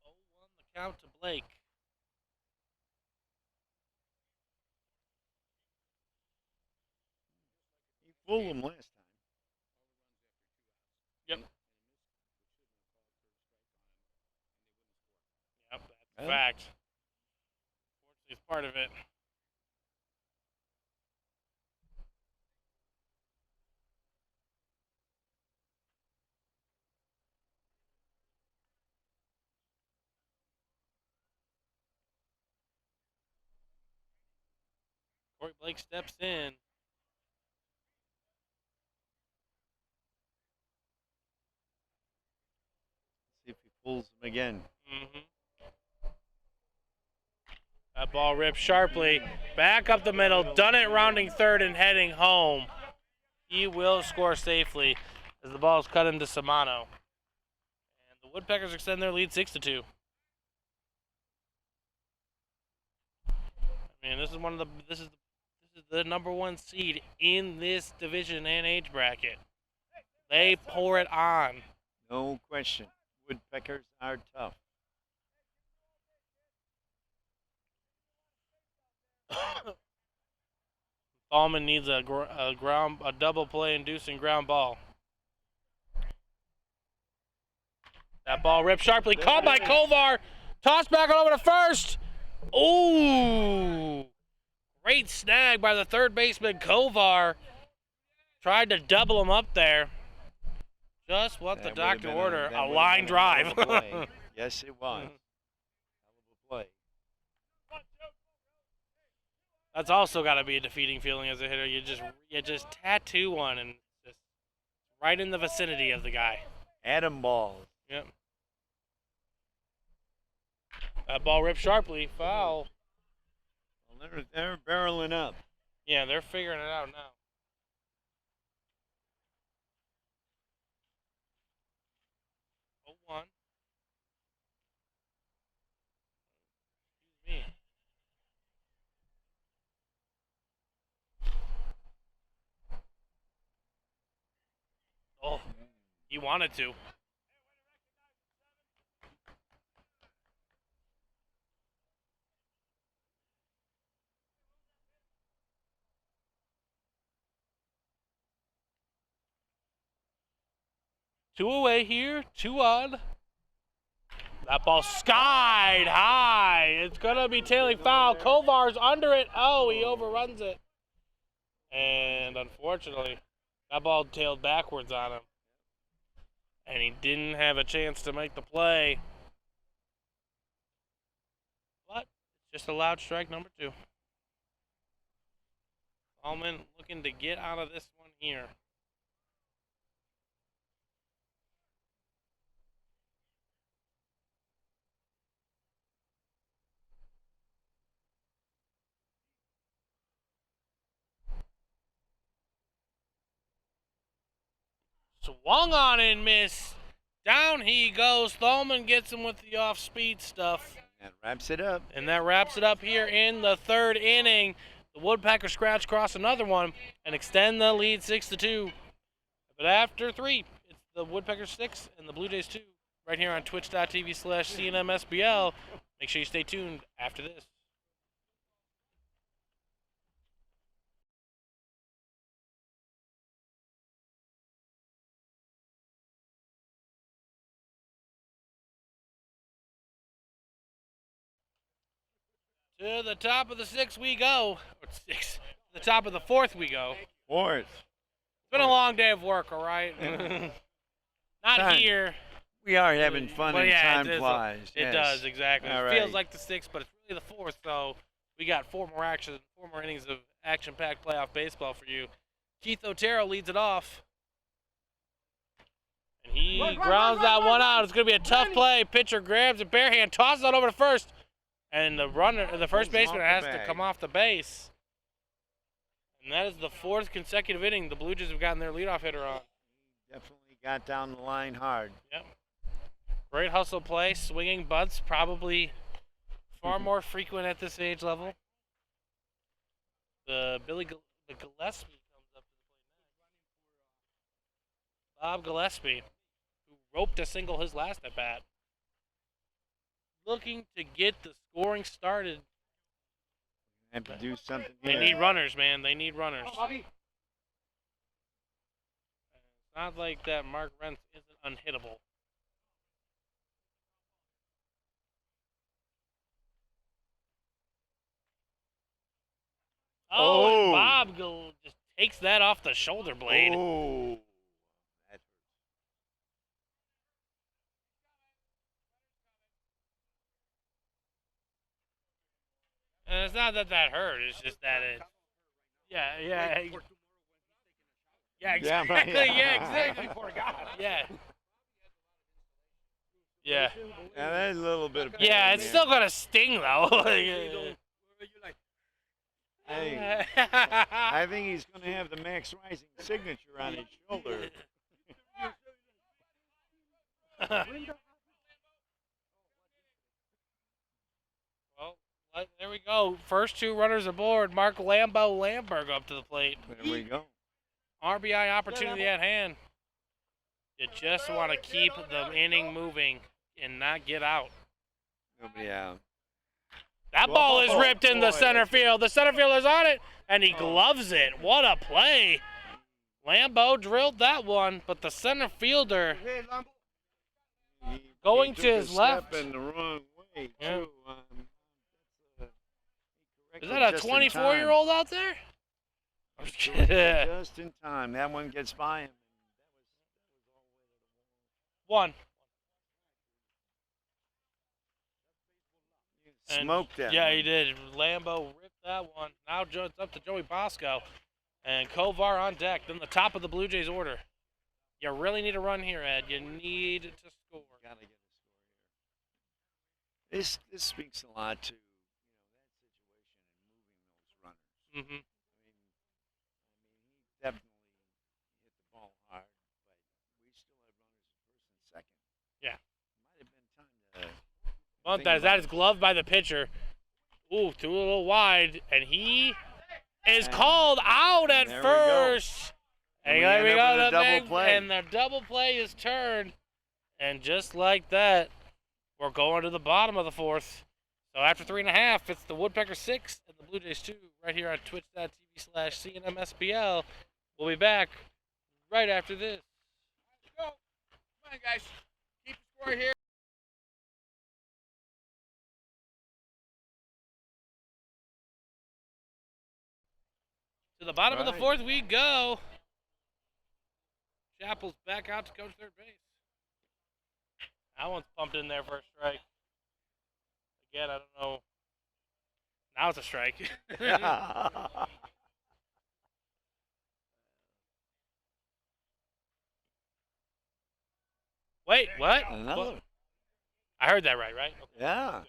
0-1 the count to Blake. He fooled him last time. Yep. Yep, that's a fact. Fortunately, it's part of it. Corey Blake steps in. See if he fools him again. That ball ripped sharply. Back up the middle. Dunnett rounding third and heading home. He will score safely as the ball is cut into Samano. And the Woodpeckers extend their lead 6-2. I mean, this is the number 1 seed in this division and age bracket. They pour it on. No question. Woodpeckers are tough. Thalman needs a double play inducing ground ball. That ball ripped sharply, caught by Kovar. Tossed back over to first. Ooh! Great snag by the third baseman, Kovar. Tried to double him up there. Just what the doctor ordered, a line drive. Yes, it was. Hell of a play. That's also got to be a defeating feeling as a hitter. You just tattoo one and just right in the vicinity of the guy. Adam balls. Yep. That ball ripped sharply. Foul. Well, they're barreling up. Yeah, they're figuring it out now. Oh, 1. Excuse me. Oh, he wanted to. Two away here, 2 on. That ball skied high. It's going to be tailing foul. Kovar's under it. Oh, he overruns it. And unfortunately, that ball tailed backwards on him. And he didn't have a chance to make the play. But just allowed strike number 2. Allman looking to get out of this one here. Swung on and missed. Down he goes. Thalman gets him with the off-speed stuff. That wraps it up. And that wraps it up here in the 3rd inning. The Woodpeckers scratch across another one and extend the lead 6-2. But after 3, it's the Woodpeckers 6 and the Blue Jays 2 right here on twitch.tv/CNMSBL. Make sure you stay tuned after this. To the top of the 6th we go. Or 6. The top of the 4th we go. 4th. It's been a long day of work, all right? Not Time. Here. We are having fun But and yeah, time it is flies. It yes. does, exactly. All It right. feels like the 6th, but it's really the 4th, so we got 4 more innings of action-packed playoff baseball for you. Keith Otero leads it off. And he grounds that one out. It's going to be a tough play. Pitcher grabs it, bare hand, tosses it over to first. And the first Pulls him baseman off the has to bag. come off the base. And that is the 4th consecutive inning the Blue Jays have gotten their leadoff hitter on. Definitely got down the line hard. Yep. Great hustle play. Swinging bunts, probably far more frequent at this age level. The Gillespie comes up to the plate next. Bob Gillespie, who roped a single his last at bat. Looking to get the scoring started. Have to do something They here. need runners, man. They need runners. Oh, Bobby. It's not like that Mark Rentz isn't unhittable. Oh, and Oh. Bob just takes that off the shoulder blade. Oh. That And it's not that hurt. It's just that it. Yeah. Yeah, Exactly. right. Yeah, exactly. Yeah. Yeah. Yeah, that's a little bit of pain, Yeah, it's man. still gonna sting though. Hey, I think he's going to have the Max Rising signature on his shoulder. Well, there we go. First 2 runners aboard. Mark Lamberg up to the plate. There we go. RBI opportunity at hand. You just want to keep the inning moving and not get out. Nobody out. That ball is Whoa, ripped in the boy, center that's- field. The center fielder's on it, and he gloves it. What a play. Lambeau drilled that one, but the center fielder He Going took to a his step left. in the wrong way, Yeah. too. He Is corrected that a just in 24-year-old out there? I'm just time. kidding. Just in time. That one gets by him. One. He And- smoked that Yeah, one. he did. Lambeau ripped that one. Now it's up to Joey Bosco. And Kovar on deck. Then the top of the Blue Jays order. You really need a run here, Ed. You need to score. Gotta get a score here. This speaks a lot to that situation and moving those runners. Mm-hmm. He definitely hit the ball hard, but we still have runners at first and second. Yeah. Might have been time to. Well, think that about is gloved by the pitcher. Ooh, threw a little wide, and he is called out at there we go. first. And And we there end we up go, with a the double big- play. and the double play is turned. And just like that, we're going to the bottom of the fourth. So after 3.5, it's the Woodpeckers 6 and the Blue Jays 2 right here on twitch.tv/CNMSBL. We'll be back right after this. Let's go. Come on, guys. Keep the score here. To the bottom of the Right. fourth we go. Chappell's back out to coach third base. That one's pumped in there for a strike. Again, I don't know. Now it's a strike. Wait, what? Another. What? I heard that right? Okay. Yeah.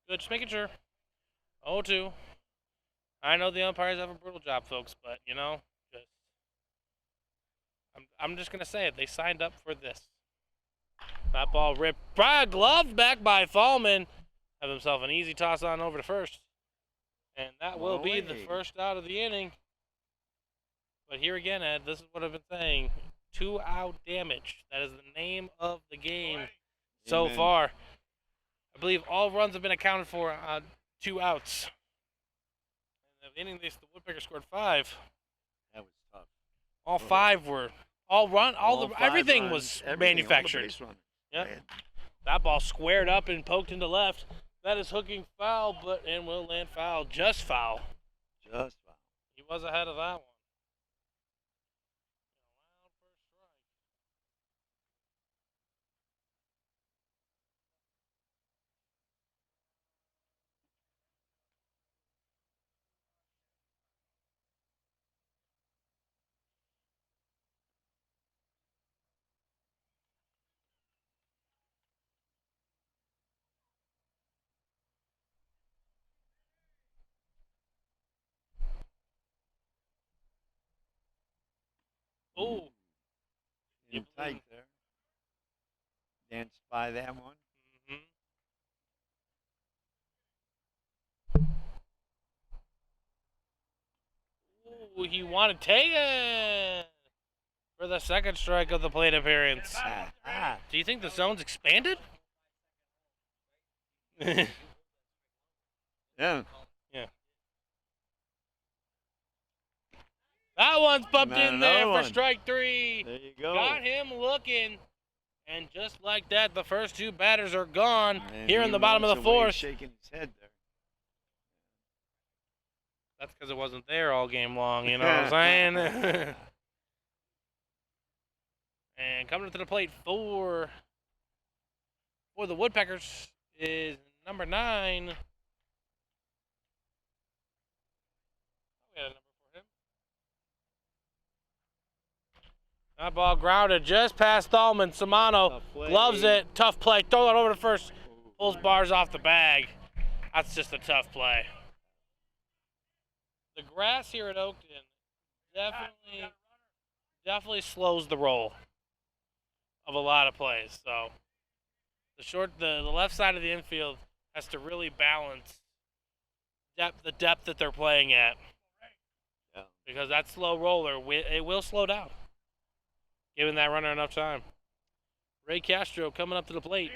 Good, just making sure. 0-2. I know the umpires have a brutal job, folks, but you know, just I'm just gonna say it. They signed up for this. That ball ripped. Gloved back by Thalman. Have himself an easy toss on over to first, and that will be the Away. first out of the inning. But here again, Ed, this is what I've been saying: 2-out damage. That is the name of the game so Amen. far. I believe all runs have been accounted for on 2 outs. In the inning, the Woodpeckers scored 5. That was tough. All 5 were everything runs, was everything, all the manufactured. base runners. Yep. Man. That ball squared up and poked into left. That is hooking foul, and will land foul. Just foul. Just foul. He was ahead of that one. Ooh. In tight there. Danced by that one. Ooh, he wanted taken for the second strike of the plate appearance. Do you think the zone's expanded? Yeah. That one's bumped in there Another for one. strike 3. There you go. Got him looking. And just like that, the first 2 batters are gone And here he in the bottom of walks the away fourth. shaking his head there. That's because it wasn't there all game long, you know what I'm saying? And coming to the plate for the Woodpeckers is number 9. We got a number for him. That ball grounded just past Thalman. Samano Tough play. gloves it. Tough play. Throw it over to first. Pulls bars off the bag. That's just a tough play. The grass here at Oakton definitely slows the roll of a lot of plays. So the left side of the infield has to really balance the depth that they're playing at. Yeah. Because that slow roller, it will slow down, giving that runner enough time. Ray Castro coming up to the plate.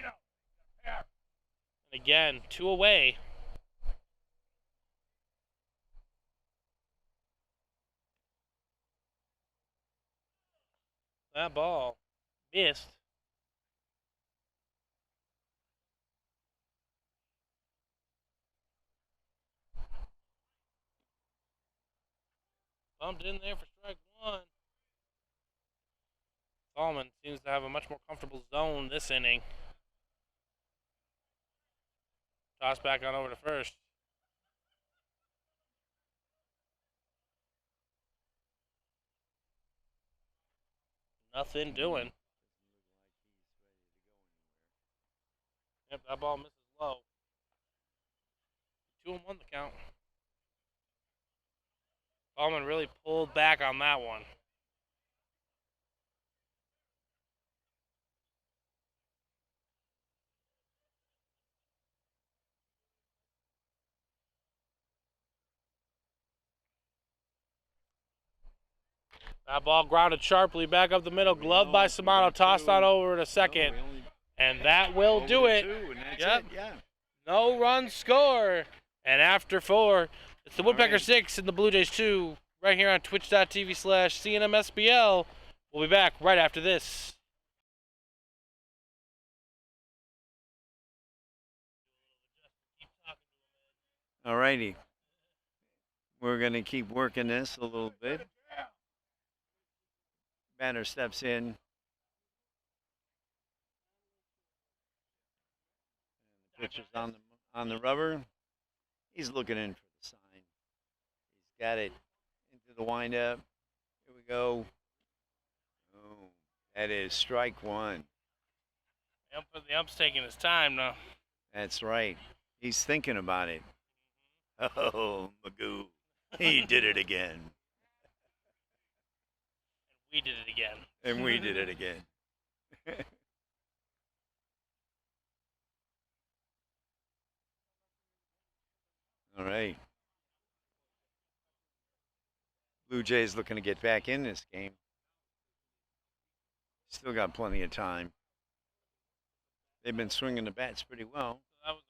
And again, 2 away. That ball missed. Bumped in there for strike 1. Thalman seems to have a much more comfortable zone this inning. Toss back on over to first. Nothing doing. Yep, that ball misses low. 2-1 the count. Ballman really pulled back on that one. That ball grounded sharply back up the middle. Gloved by Samano. Tossed on over to second. And that will do it. Yep. Yeah. No run score. And after 4, it's the Woodpeckers 6 and the Blue Jays 2. Right here on twitch.tv/CNMSBL. We'll be back right after this. All righty. We're going to keep working this a little bit. Banner steps in. Pitcher's on the rubber. He's looking in for the sign. He's got it into the windup. Here we go. Oh, that is strike one. The ump's taking his time now. That's right. He's thinking about it. Oh, Magoo. He did it again. We did it again. And we did it again. All right. Blue Jays looking to get back in this game. Still got plenty of time. They've been swinging the bats pretty well. So that was the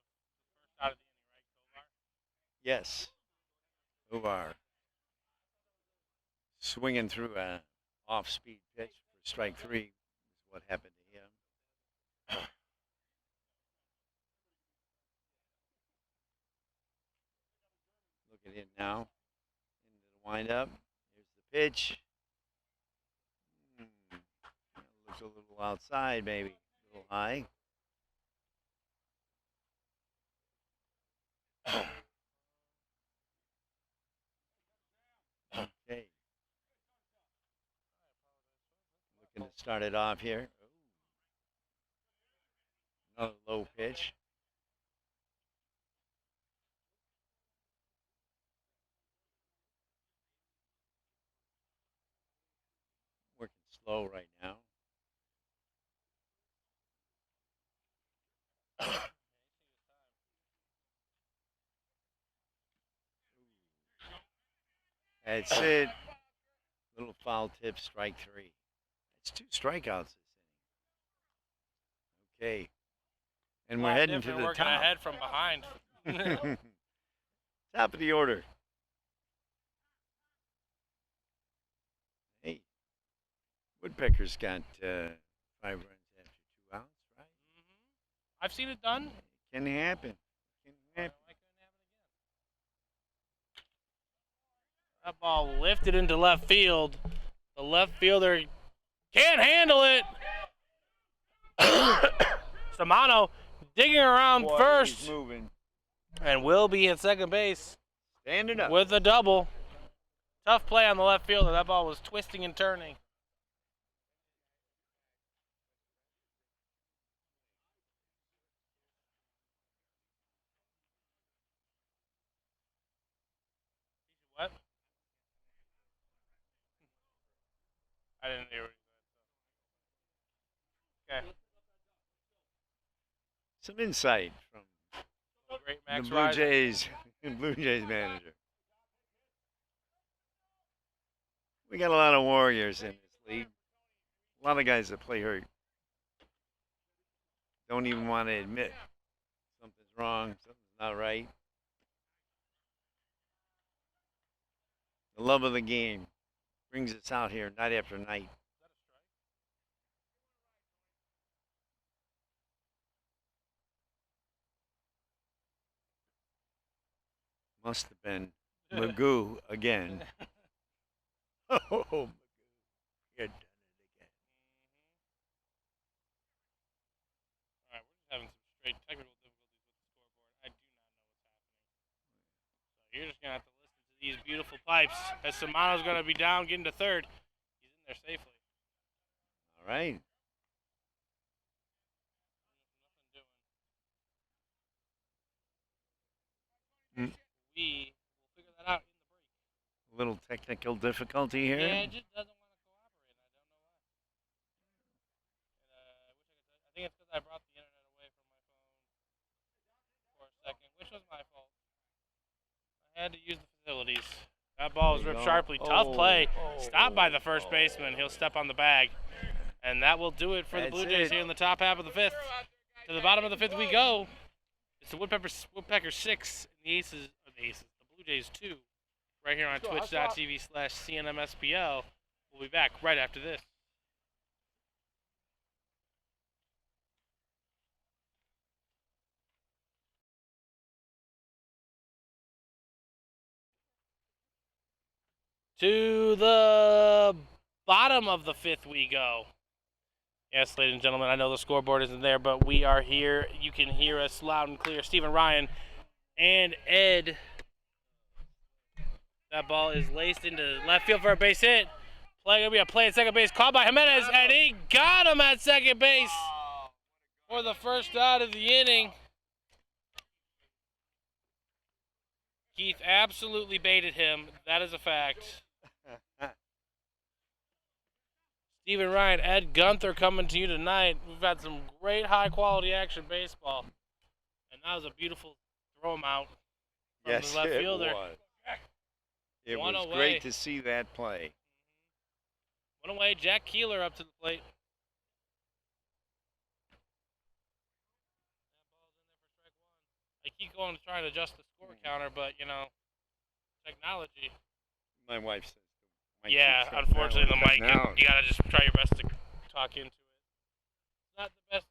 first out of the inning, right, Kovar? Yes. Uvar. Swinging through a off-speed pitch for strike 3 is what happened to him. Looking in now. Into the windup. Here's the pitch. Looks a little outside, maybe. A little high. Okay. Looking to start it off here. Another low pitch. Working slow right now. That's it. Little foul tip, strike 3. That's 2 strikeouts this inning. Okay. And we're heading to the working top. ahead from behind. Top of the order. Hey, Woodpeckers got 5 runs after 2 outs, right? I've seen it done. Can happen. Can happen. That ball lifted into left field. The left fielder can't handle it. Samano digging around first. He's moving. And will be at second base. Standing up. With a double. Tough play on the left fielder. That ball was twisting and turning. What? I didn't hear what you said. Okay. Some insight from Great the Max Blue Riser. Jays, Blue Jays manager. We got a lot of warriors in this league. A lot of guys that play hurt. Don't even want to admit something's wrong, something's not right. The love of the game brings us out here night after night. Must have been Magoo again. Oh, Magoo. You done it again. All right, we're just having some straight technical difficulties with the scoreboard. I do not know what's happening. So you're just going to have to listen to these beautiful pipes as Samano's going to be down, getting to third. He's in there safely. All right. We will figure that out in the break. A little technical difficulty here. Yeah, it just doesn't want to cooperate. I don't know why. I think it's because I brought the internet away from my phone for a second, which was my fault. I had to use the facilities. That ball was There you ripped go. sharply. Tough play. Oh, Stopped by the first baseman. He'll step on the bag. And that will do it for the That's Blue Jays it. here in the top half of the fifth. To the bottom of the fifth we go. It's the Woodpeckers 6 and the Blue Jays 2. Right here on twitch.tv/CNMSBL. We'll be back right after this. To the bottom of the fifth we go. Yes, ladies and gentlemen, I know the scoreboard isn't there, but we are here. You can hear us loud and clear. Stephen Ryan and Ed. That ball is laced into left field for a base hit. Play gonna be a play at second base, called by Jimenez, and he got him at second base for the first out of the inning. Keith absolutely baited him. That is a fact. Stephen Ryan, Ed Gunther coming to you tonight. We've had some great high-quality action baseball. And that was a beautiful throw him out from Yes, the left it fielder. was. It One was away. great to see that play. One away, Jack Keeler up to the plate. I keep going to try to adjust the score counter, but, you know, technology. My wife says. Yeah, unfortunately, the mic, you got to just try your best to talk into it. It's not the best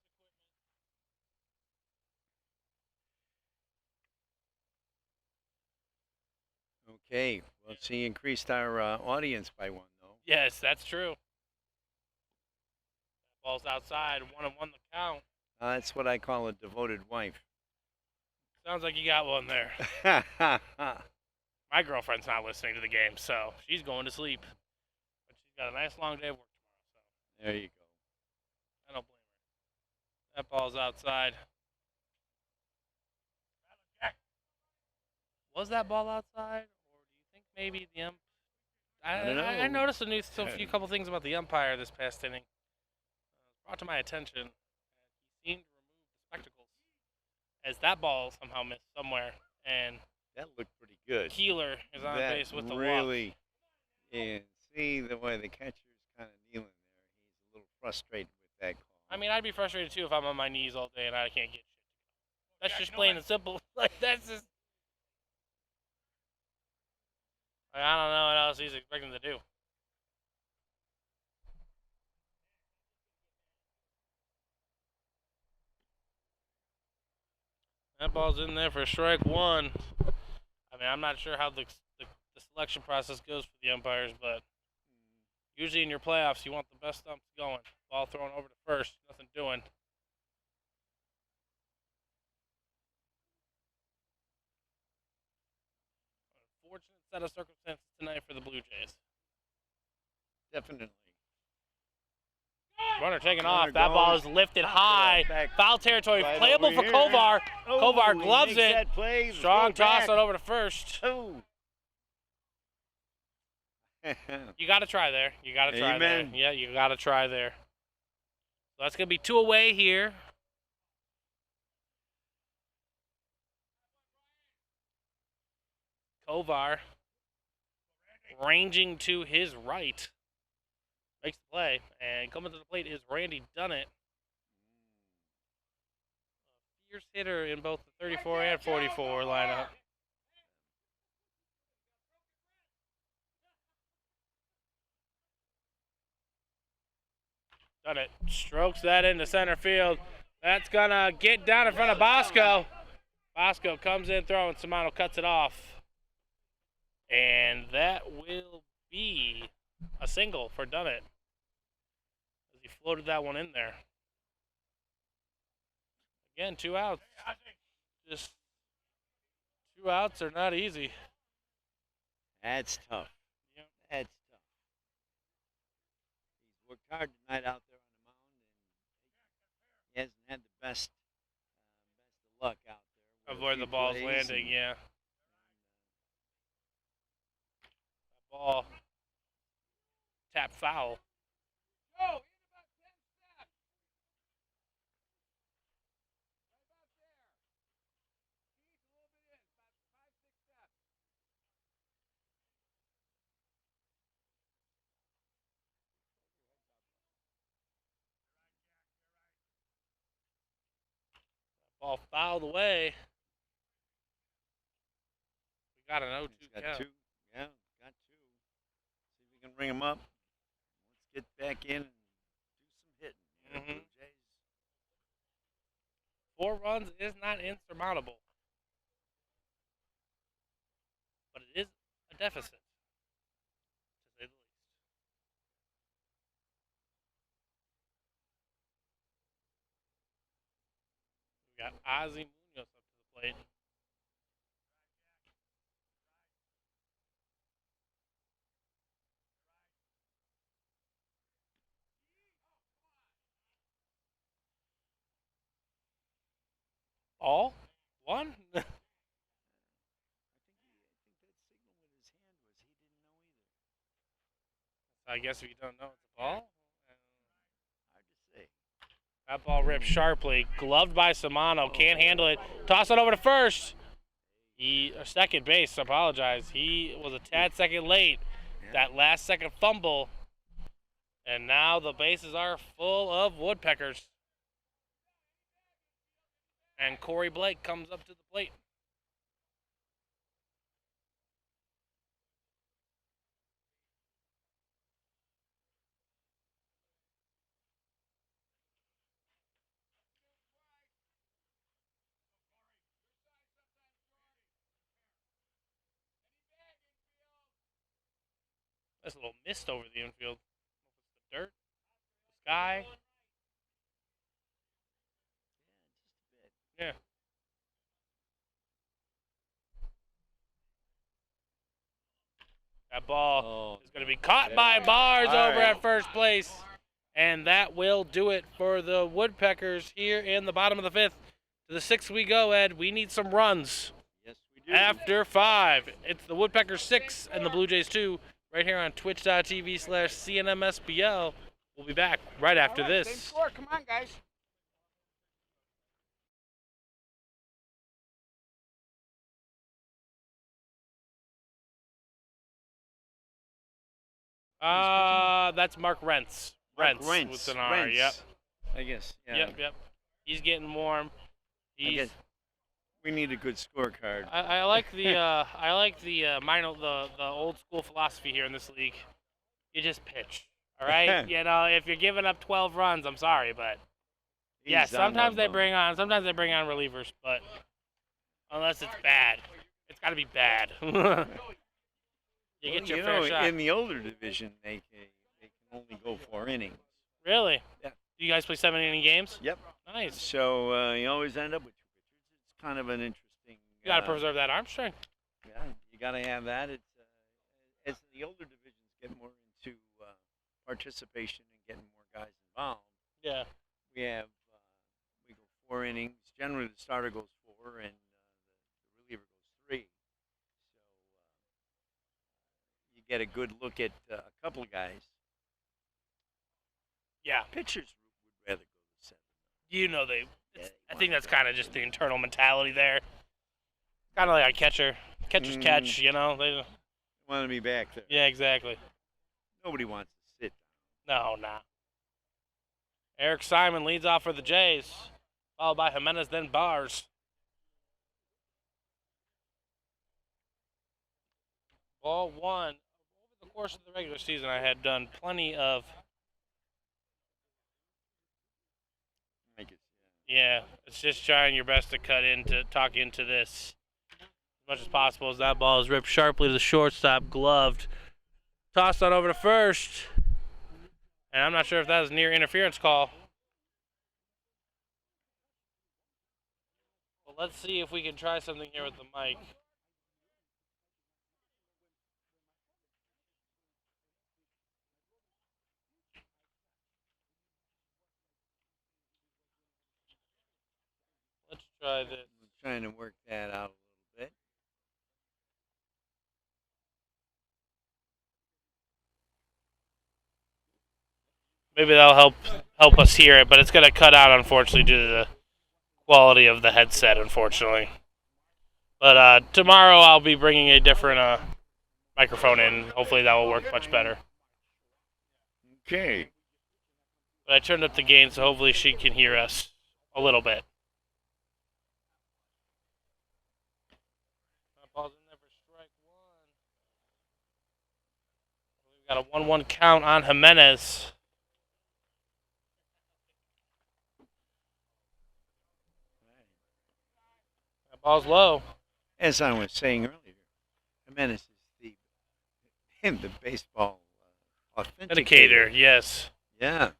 equipment. Okay, well, she increased our audience by one, though. Yes, that's true. Ball's outside, 1-1 the count. That's what I call a devoted wife. Sounds like you got one there. My girlfriend's not listening to the game, so she's going to sleep. But she's got a nice long day of work tomorrow, so There you go. I don't blame her. That ball's outside. Was that ball outside, or do you think maybe the ump? I don't know. I noticed a few couple things about the umpire this past inning. Brought to my attention. He seemed to remove the spectacles, as that ball somehow missed somewhere, and That looked pretty good. Keeler is on That base with the really, walk. and see the way the catcher's kind of kneeling there. He's a little frustrated with that call. I mean, I'd be frustrated too if I'm on my knees all day and I can't get shit. That's just plain and simple. Like, that's just. Like, I don't know what else he's expecting to do. That ball's in there for strike one. I mean, I'm not sure how the selection process goes for the umpires, but usually in your playoffs, you want the best umps going. Ball thrown over to first, nothing doing. Unfortunate set of circumstances tonight for the Blue Jays. Definitely. Runner taking Runner off. That ball goes. is lifted high. Back Foul territory. right Playable over for here. Kovar. Oh, Kovar he gloves makes it. that play. Let's Strong go toss back. that over to first. Oh. You got to try there. You got to try there. Amen. Yeah, you got to try there. So that's going to be two away here. Kovar ranging to his right. Makes the play. And coming to the plate is Randy Dunnett. A fierce hitter in both the 34 and 44 lineup. Dunnett strokes that into center field. That's going to get down in front of Bosco. Bosco comes in throwing. Samano cuts it off. And that will be a single for Dunnett. He floated that one in there. Again, 2 outs. Just 2 outs are not easy. That's tough. Yep. That's tough. He's worked hard tonight out there on best of luck out there. Of with a where few the ball's plays landing, and- yeah. Ball tap foul. Go, in about 10 steps. Right about there. Keith, a little bit in, about 5, 6 steps. Ball fouled away. We got an 0-2 He's got count. 2. Yeah, got 2. See if we can ring him up. Let's get back in and do some hitting. Here, Mhm. Blue Jays. 4 runs is not insurmountable, but it is a deficit, to say the least. We got Ozzie Munoz up to the plate. All? 1? I think that signal with his hand was he didn't know either. I guess if you don't know it's a ball. Hard to say. That ball ripped sharply. Gloved by Samano. Can't handle it. Toss it over to first. Second base, apologize. He was a tad second late. Yeah. That last second fumble. And now the bases are full of Woodpeckers. And Corey Blake comes up to the plate. There's a little mist over the infield. The dirt, the sky. Yeah. That ball is going to be caught by Bars All over right. at first place. And that will do it for the Woodpeckers here in the bottom of the 5th. To the 6th we go, Ed. We need some runs. Yes, we do. After 5, it's the Woodpeckers 6 and the Blue Jays 2 right here on twitch.tv/CNMSBL. We'll be back right after All right, this. Same score. Come on, guys. That's Mark Rentz. Mark Rentz with an R. Rentz. Yep. I guess. Yeah. Yep. He's getting warm. I guess we need a good scorecard. I like the the old school philosophy here in this league. You just pitch. All right. You know, if you're giving up 12 runs, I'm sorry, but yeah, He's on sometimes the they bum. bring on relievers, but unless it's bad, it's got to be bad. You get your fair shot. In the older division, they can only go 4 innings. Really? Yeah. Do you guys play 7-inning games? Yep. Nice. So you always end up with 2 pitchers. It's kind of an interesting. You got to preserve that arm strength. Yeah, you got to have that. It's as the older divisions get more into participation and getting more guys involved. Yeah. We go 4 innings. Generally, the starter goes 4 and the reliever goes 3. So you get a good look at a couple of guys. Yeah. Pitchers would rather go to 7. You know Yeah, I think that's kind of just the internal mentality there. Kind of like a catcher. Catchers catch, you know. They, Want to be back there. yeah, exactly. Nobody wants to sit. No, nah. Eric Simon leads off for the Jays, followed by Jimenez, then Bars. Ball 1. Over the course of the regular season, I had done plenty of, Make it. yeah, it's just trying your best to talk into this as much as possible as that ball is ripped sharply to the shortstop, gloved. Tossed on over to first. And I'm not sure if that was a near interference call. Well, let's see if we can try something here with the mic. try this. I'm trying to work that out a little bit. Maybe that'll help us hear it, but it's gonna cut out unfortunately due to the quality of the headset, unfortunately. But tomorrow I'll be bringing a different microphone in. Hopefully that will work much better. Okay. But I turned up the gain, so hopefully she can hear us a little bit. Ball's in there for strike one. We've got a 1-1 count on Jimenez. That ball's low. As I was saying earlier, Jimenez is the baseball Indicator, yes. Yeah.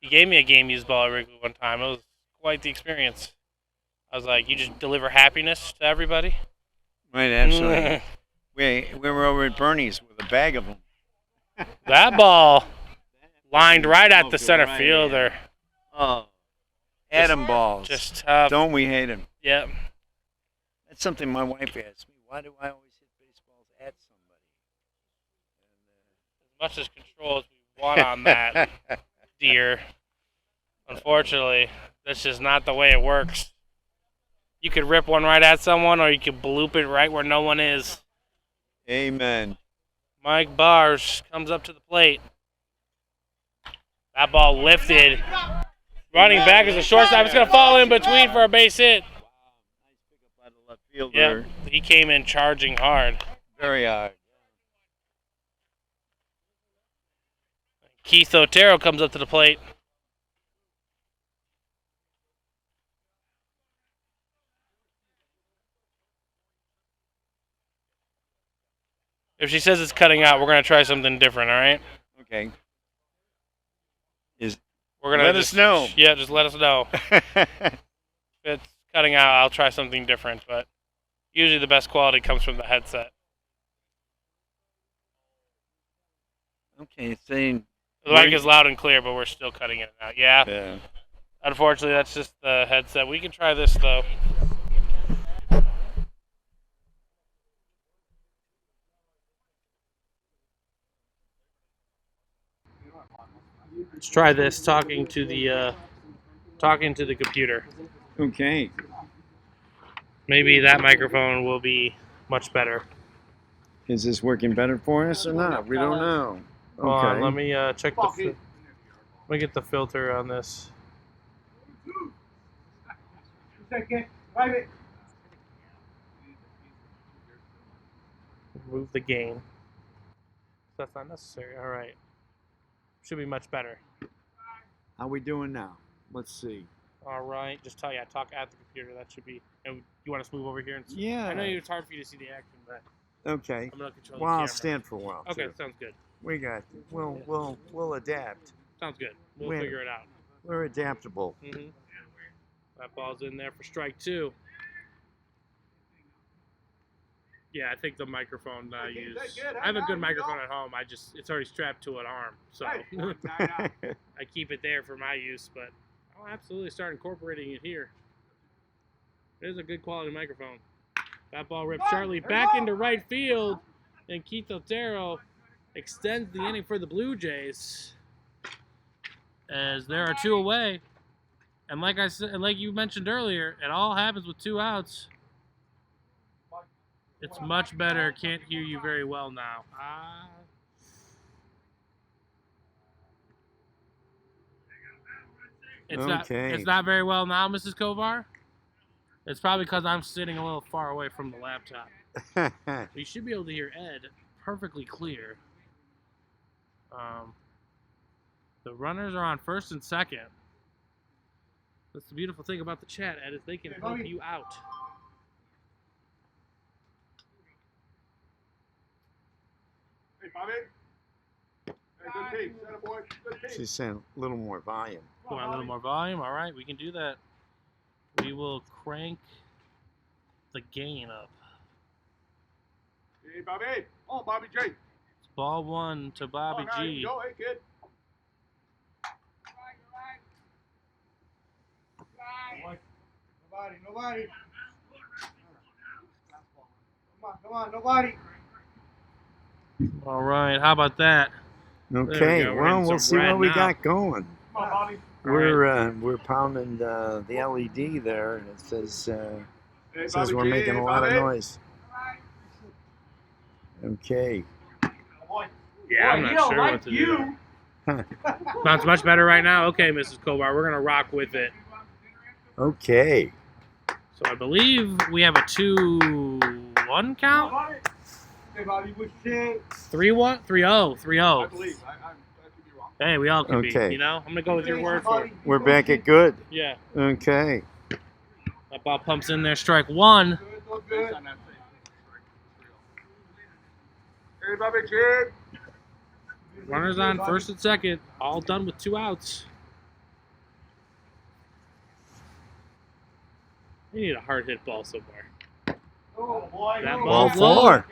He gave me a game used ball at Wrigley one time. It was quite the experience. I was like, you just deliver happiness to everybody? Right, absolutely. we were over at Bernie's with a bag of them. That ball lined right at the Smoked it center right fielder. in. Oh, Adam balls. Just tough. Don't we hate him? Yep. That's something my wife asked me. Why do I always hit baseballs at somebody? As much as control as we want on that, dear. Unfortunately, that's just not the way it works. You could rip one right at someone, or you could bloop it right where no one is. Amen. Mike Bars comes up to the plate. That ball lifted. Running back is a shortstop. It's going to fall in between for a base hit. Wow, nice pickup by the left fielder. Yep, he came in charging hard. Very hard. Keith Otero comes up to the plate. If she says it's cutting out, we're going to try something different, all right? Okay. We're gonna let us know. Yeah, just let us know. If it's cutting out, I'll try something different, but usually the best quality comes from the headset. Okay, it's saying... The mic is loud and clear, but we're still cutting it out. Yeah. Unfortunately, that's just the headset. We can try this, though. Let's try this, talking to the computer. Okay. Maybe that microphone will be much better. Is this working better for us or not? We don't know. Okay. Hold on, let me check the. Let me get the filter on this. Remove the gain. That's not necessary. All right. Should be much better. How we doing now? Let's see. All right. Just talk at the computer. That should be. And you want us to move over here and see? Yeah. I know it's hard for you to see the action, but Okay. I'm gonna control Well, the I'll camera. stand for a while. Okay, too. sounds good. We got. We'll adapt. Sounds good. We'll figure it out. We're adaptable. Mm-hmm. That ball's in there for strike two. Yeah, I think the microphone I use. I have a good microphone at home. It's already strapped to an arm, so I keep it there for my use. But I'll absolutely start incorporating it here. It is a good quality microphone. That ball ripped sharply back into right field, and Keith Otero extends the inning for the Blue Jays. As there are two away, and like I said, like you mentioned earlier, it all happens with 2 outs. It's much better. Can't hear you very well now. It's not very well now, Mrs. Kovar. It's probably because I'm sitting a little far away from the laptop. You should be able to hear Ed perfectly clear. The runners are on first and second. That's the beautiful thing about the chat, Ed, is they can help you out. Hey, Bobby. Hey, good team. Center boy. Good team. She's saying a little more volume. Come on, a little more volume. All right, we can do that. We will crank the gain up. Hey, Bobby. Oh, Bobby J. It's ball one to Bobby Now you G. go. Hey, kid. Nobody. Come on, nobody. All right, how about that? There we Okay, go, we're well, hitting we'll some see red what we now. got going. Come on, Bobby. We're pounding the LED there, and it says we're making a lot of noise. Okay. Yeah, I'm not sure what to do there. Sounds much better right now. Okay, Mrs. Kovar, we're gonna rock with it. Okay. So I believe we have a 2-1 count. Hey, Bobby, which team? 3-1, 3-0, 3-0. I believe. I could be wrong. Hey, we all could be. Okay. You know, I'm gonna go with your word for it. We're back at good. Yeah. Okay. That ball pumps in there. Strike one. Look good. Hey, Bobby, kid. Runners on first and second. All done with 2 outs. We need a hard hit ball somewhere. Oh, boy. That Ball ball's low. 4.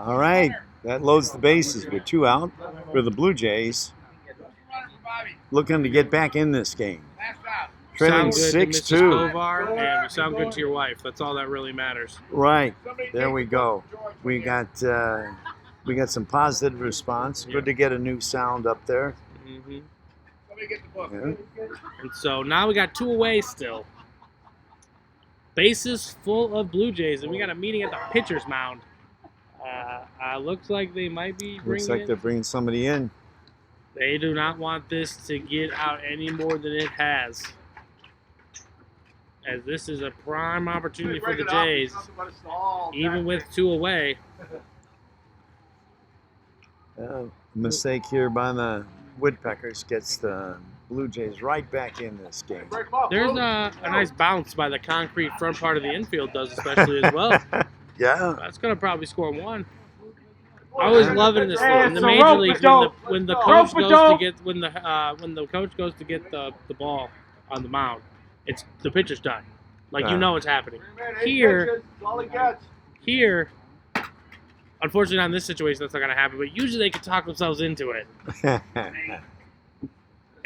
All right. That loads the bases with 2 out for the Blue Jays. Looking to get back in this game. Trailing Sound good to 6-2. Mrs. Kovar, and we sound good to your wife. That's all that really matters. Right. There we go. We got some positive response. Good to get a new sound up there. Mm-hmm. Somebody get the book. Yeah. And so now we got 2 away still. Bases full of Blue Jays, and we got a meeting at the pitcher's mound. Looks like they might be bringing Looks like they're bringing somebody in. They do not want this to get out any more than it has. As this is a prime opportunity for the Jays, even with 2 away. Mistake here by the Woodpeckers gets the Blue Jays right back in this game. There's a nice bounce by the concrete front part of the infield, does especially as well. Yeah. That's gonna probably score 1. I always love it in the so major rope leagues it, when the Rope coach it, goes dope. to get when the coach goes to get the ball on the mound. It's the pitcher's done. Like you know what's happening. Here, unfortunately, not in this situation, that's not gonna happen. But usually they can talk themselves into it.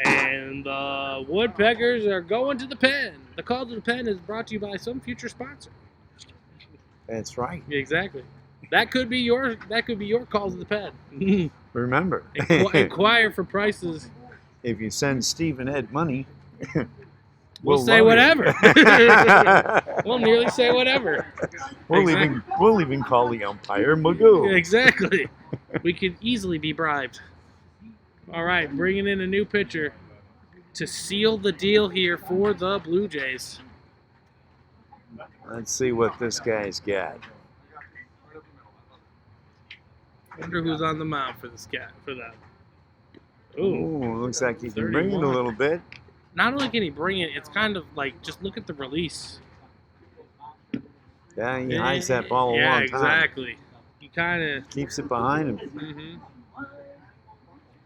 And the Woodpeckers are going to the pen. The call to the pen is brought to you by some future sponsor. That's right. Exactly. That could be your call to the pen. Remember, Inquire for prices. if you send Steve and Ed money, We'll say love whatever. it. We'll nearly say whatever. We'll even call the umpire Magoo. Exactly. We could easily be bribed. All right, bringing in a new pitcher to seal the deal here for the Blue Jays. Let's see what this guy's got. Wonder who's on the mound for this guy, for them. Ooh. Ooh, looks like he can bring it a 31. little bit. Not only can he bring it, it's kind of like, just look at the release. Yeah, he hides that ball a Yeah, long time. exactly. He kind of... Keeps it behind him. Mm-hmm.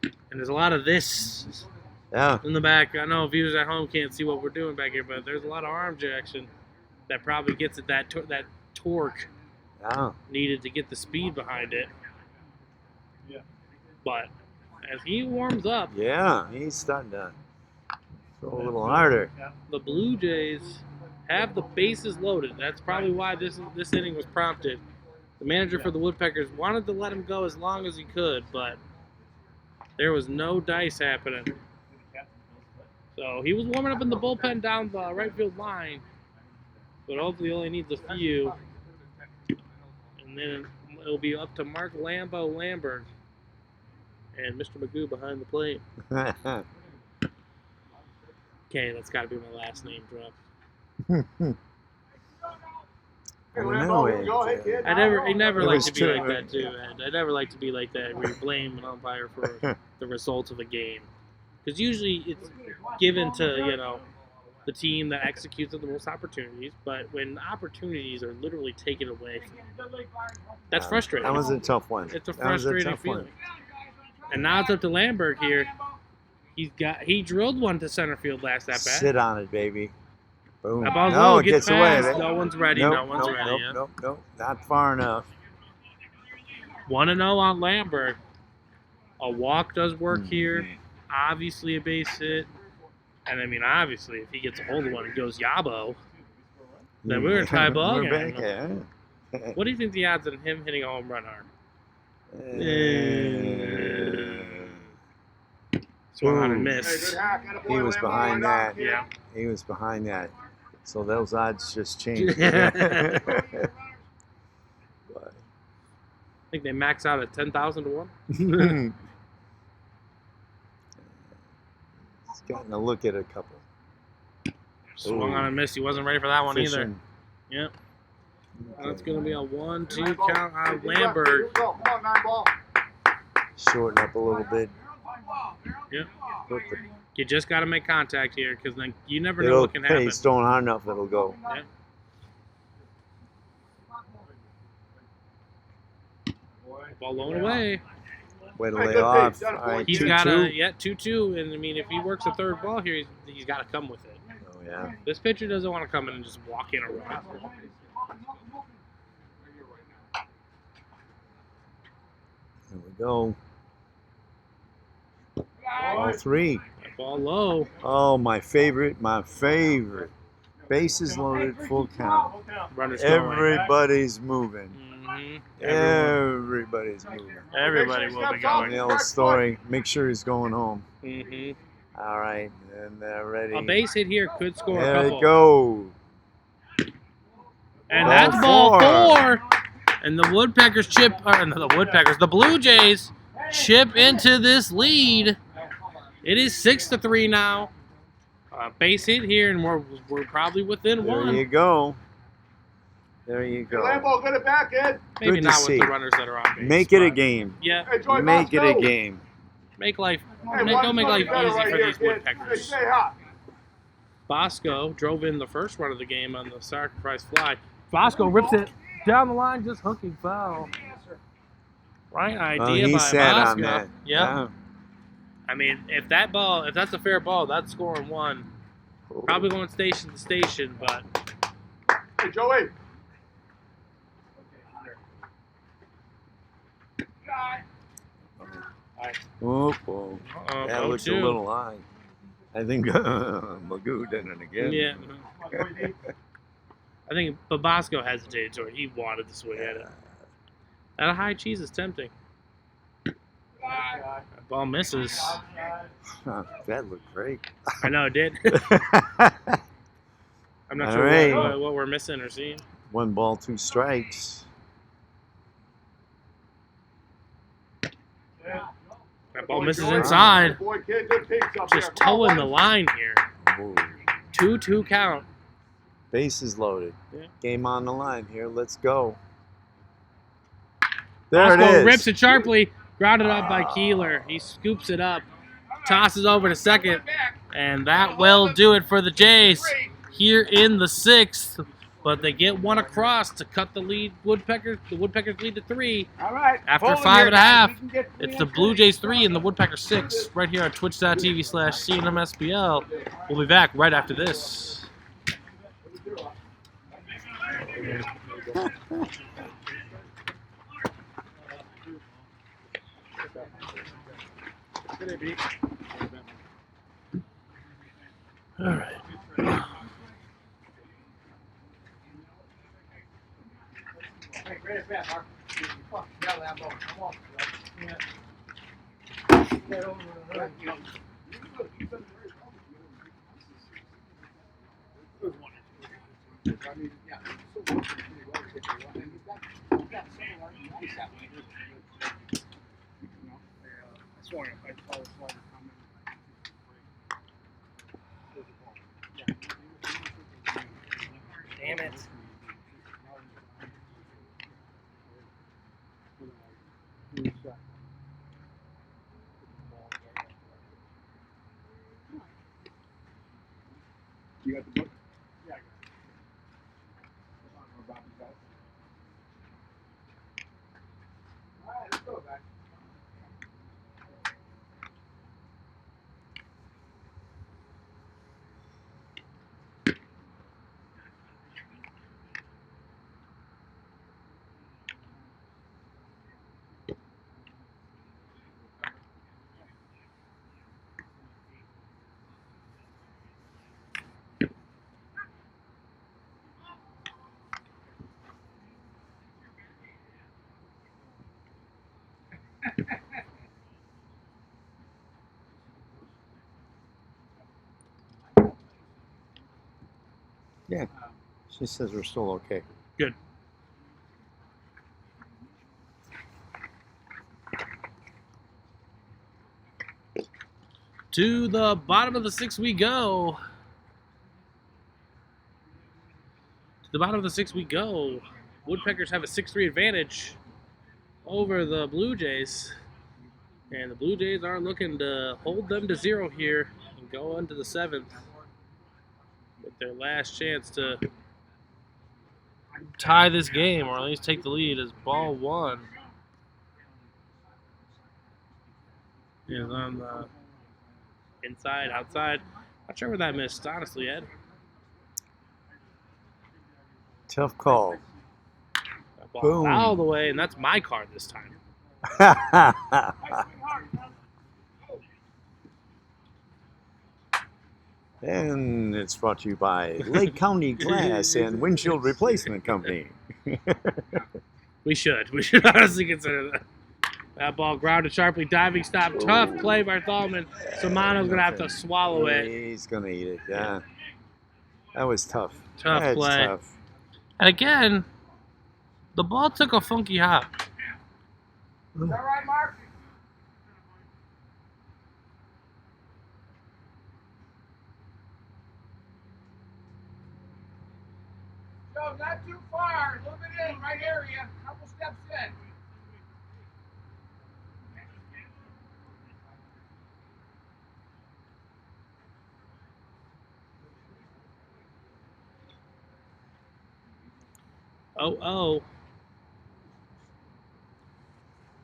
And there's a lot of this Yeah. in the back. I know viewers at home can't see what we're doing back here, but there's a lot of arm action that probably gets at that torque Yeah. needed to get the speed behind it. Yeah. But as he warms up, Yeah, he's starting to throw a little harder. the Blue Jays have the bases loaded. That's probably why this inning was prompted. The manager for the Woodpeckers wanted to let him go as long as he could, but there was no dice happening. So he was warming up in the bullpen down the right field line, but hopefully he only needs a few. And then it'll be up to Mark Lamberg and Mr. Magoo behind the plate. Okay, that's got to be my last name drop. I never It like was to be true. like that too, Ed. I never like to be like that where you blame an umpire for the results of a game, because usually it's given to the team that executes the most opportunities. But when opportunities are literally taken away, that's frustrating. That was a tough one. It's a That was frustrating tough feeling. one. And now it's up to Lamberg here. He drilled one to center field last at bat. Sit on it, baby. Boom. That ball's No, low, it gets gets away. past. No one's ready. Nope, No one's nope, ready. Nope, Yeah. nope. Not far enough. 1-0 on Lamberg. A walk does work here. Obviously a base hit. And I mean, obviously, if he gets a hold of one and goes Yabo, Then we were in tie ball We're game. back at. What do you think the odds on him hitting a home run are? Swung on and Ooh. missed. He was behind that. Yeah. He was behind that. So those odds just changed. I But- think they max out at 10,000 to 1. He's gotten a look at a couple. Swung on and missed. He wasn't ready for that one either. Fishing. Yep. Okay. That's going to be a 1-2 count on Lambert. Come on, 9 ball. Shorten up a little bit. Yep. Put the, You just got to make contact here because then you never know it'll, what can hey, happen. it's throwing hard enough, it'll go. Yeah. Ball low and away. Way to Hey, lay good off. pitch. All right, He's 2-2. got to, 2-2. And I mean, if he works a third ball here, he's got to come with it. Oh, yeah. This pitcher doesn't want to come in and just walk in a run. Here we go. All 3. That ball low. Oh, my favorite. Bases loaded, full count. Runner's going. Everybody's moving. Mm-hmm. Everybody's moving. Everybody will be The going. old story. Make sure he's going home. Mm-hmm. All right, and they're ready. A base hit here could score a There couple. it go. And Ball that's ball 4. 4. And the Woodpeckers the Blue Jays chip into this lead. It is 6-3 now. Base hit here, and we're probably within There 1. you go. There you go. Lambo, get it back, Ed. Maybe Good to not see. with the runners that are on base. Make it a but game. Yeah, Hey, Joy, Make it a go. game. make life. Hey, Don't make life better easy right for here, these kid. Woodpeckers. Hey, stay hot. Bosco drove in the first run of the game on the sacrifice fly. Bosco rips it down the line, just hooking foul. Right Well, idea he by sat Bosco. on that. Yep. Yeah. I mean, if that's a fair ball, that's scoring 1. Probably going station to station, but Hey, Joey. Oh, oh. That looks a 0-2. little high. I think Magoo did it again. Yeah. I think Bosco hesitated to it. He wanted to swing at it. That high cheese is tempting. That ball misses. That looked great. I know it did. I'm not All sure right. what we're missing or seeing. 1 ball, 2 strikes. That ball misses inside. Boy, kid, good peaks up Just there. Come on, towing the line here. Ooh. 2-2 count. Bases loaded. Yeah. Game on the line here. Let's go. There Bosco it is. rips it sharply. Grounded up by Keeler. He scoops it up. Tosses over to second. And that will do it for the Jays here in the 6th. But they get 1 across to cut the lead. The Woodpeckers lead to 3. All right. After Hold 5 here, and a guys. half, We can get it's 3 the and Blue 3. Jays 3 and the Woodpeckers 6 right here on twitch.tv/CNMSBL. We'll be back right after this. All right. Hey, great at bat, Mark. You fucking got Lambo. Come on. Get over there. I mean, yeah. So working pretty well, kid. And he's got someone nice that way. You know, I swung it. I saw the slider coming. Damn it. You got the book? Yeah, I got it. All right, let's go, guys. Yeah. She says we're still okay. Good. To the bottom of the 6th we go. To the bottom of the 6th we go. Woodpeckers have a 6-3 advantage over the Blue Jays. And the Blue Jays are looking to hold them to 0 here and go into the 7th with their last chance to tie this game or at least take the lead as ball 1 is on the inside, outside. Not sure where that missed, honestly, Ed. Tough call. That ball Boom. fouled away, and that's my card this time. And it's brought to you by Lake County Glass and Windshield Replacement Company. We should honestly consider that. That ball grounded sharply, diving stop, tough play by Thalman. Samano's gonna have to swallow it. He's gonna eat it, yeah. That was tough. Tough That's play. tough. And again, the ball took a funky hop. Is that right, Mark? Joe, not too far. A little bit in, right area. Couple steps in. Oh.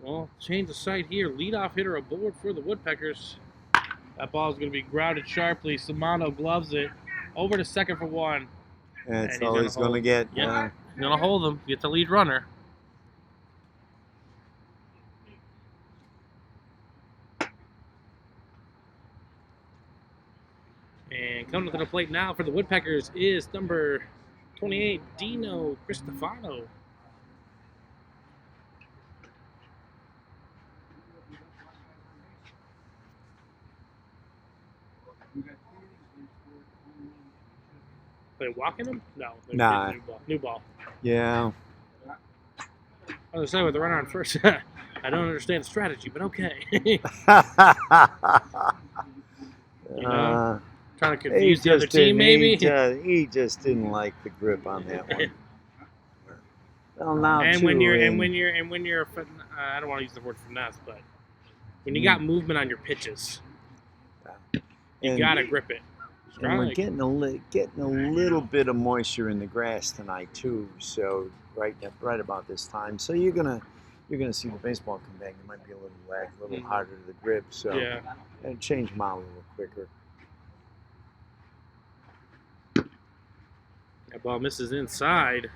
Well, change of sight here. Leadoff hitter aboard for the Woodpeckers. That ball is going to be grounded sharply. Samano gloves it. Over to second for 1. That's And he's all gonna he's going to hold. get. Yep. He's going to hold him. Get the lead runner. And coming to the plate now for the Woodpeckers is number 28, Dino Cristofano. Are they walking him? No. Nah. New ball. Yeah. I was saying with the runner on first. I don't understand the strategy, but okay. Trying to confuse the other team, maybe. He just didn't like the grip on that one. Well, now and too, when you're I don't want to use the word finesse, but when you got movement on your pitches, you gotta grip it. And we're getting a little bit of moisture in the grass tonight too. So right about this time, so you're gonna see the baseball come back. It might be a little wag, a little harder to the grip. So yeah. and change them out a little quicker. That ball misses inside.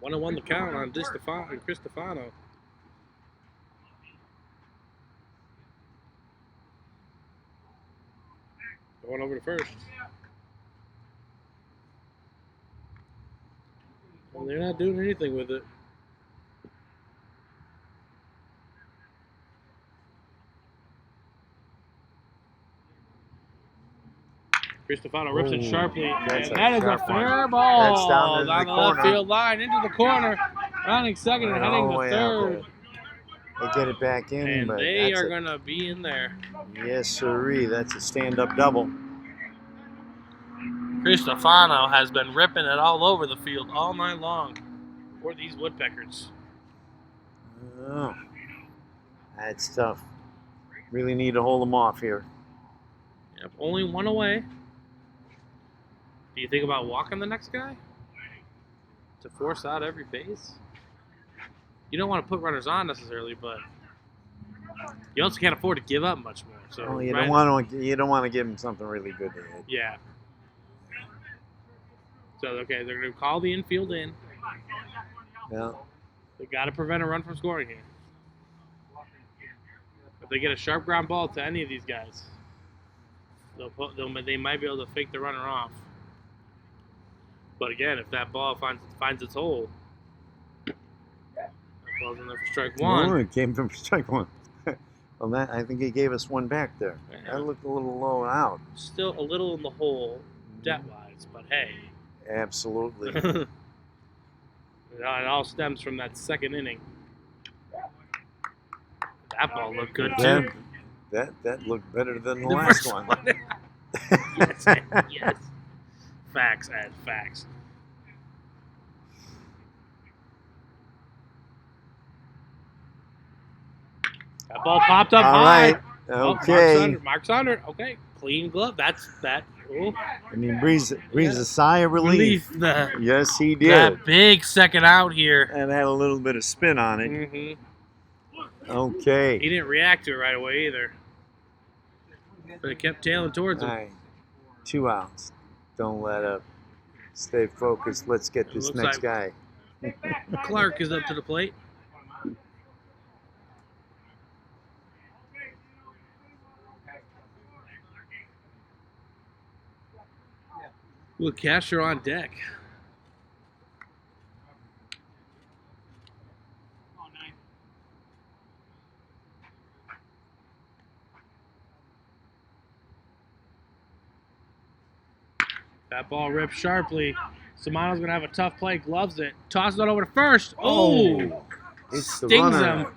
1-1 the count on Cristofano. Going over to first. Well, they're not doing anything with it. Cristofano rips it sharply, and that is a fair ball. That's down the left field line, into the corner, rounding second and heading to third. They get it back in, And but they are going to be in there. Yes, sirree. That's a stand-up double. Cristofano has been ripping it all over the field all night long for these Woodpeckers. Oh, that's tough. Really need to hold them off here. Yep, only 1 away. Do you think about walking the next guy to force out every base? You don't want to put runners on necessarily, but you also can't afford to give up much more. So Well, you don't want to give them something really good to hit. Yeah. So okay, they're going to call the infield in. Yeah. They got to prevent a run from scoring here. If they get a sharp ground ball to any of these guys, they might be able to fake the runner off. But again, if that ball finds its hole, that ball's in there for strike 1. Oh, it came from strike 1. Well, that, I think he gave us one back there. Yeah. That looked a little low out. Still a little in the hole, debt-wise, but hey. Absolutely. It all stems from that second inning. That ball looked good too. That looked better than the The last first one. Yes, yes. Facts and facts. That ball popped up All high. right. Oh, Okay. Mark's under. Okay, clean glove. That's that. Oh, And he breathes a sigh of relief. Relief. Yes, he did. That big second out here. And had a little bit of spin on it. Mm-hmm. Okay. He didn't react to it right away either. But it kept tailing towards All him. right. 2 outs. Don't let up. Stay focused. Let's get It this looks next like- guy. Clark is up to the plate. With Castro on deck. That ball ripped sharply. Samano's going to have a tough play. Gloves it. Tosses it over to first. Oh! It's the Stings runner. him.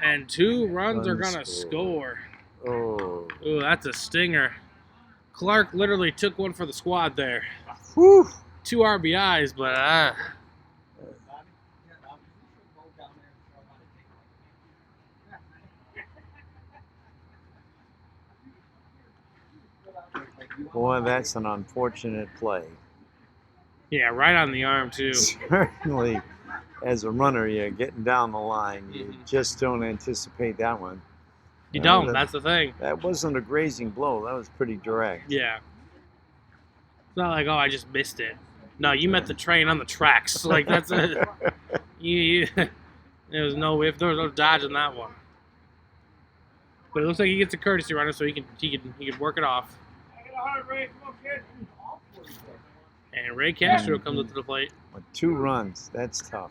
And 2 runs are going to Unscored. score. Oh. Ooh, that's a stinger. Clark literally took one for the squad there. Whew. 2 RBIs, but Boy, that's an unfortunate play. yeah, right on the arm too. Certainly, as a runner, you're getting down the line. You Mhm. just don't anticipate that one. You No, don't. That's the thing. That wasn't a grazing blow. That was pretty direct. Yeah. It's not like, oh, I just missed it. No, you met the train on the tracks. Like that's a you there was no dodging that one. But it looks like he gets a courtesy runner, so he can work it off. And Ray Castro comes up to the plate. With 2 runs, that's tough.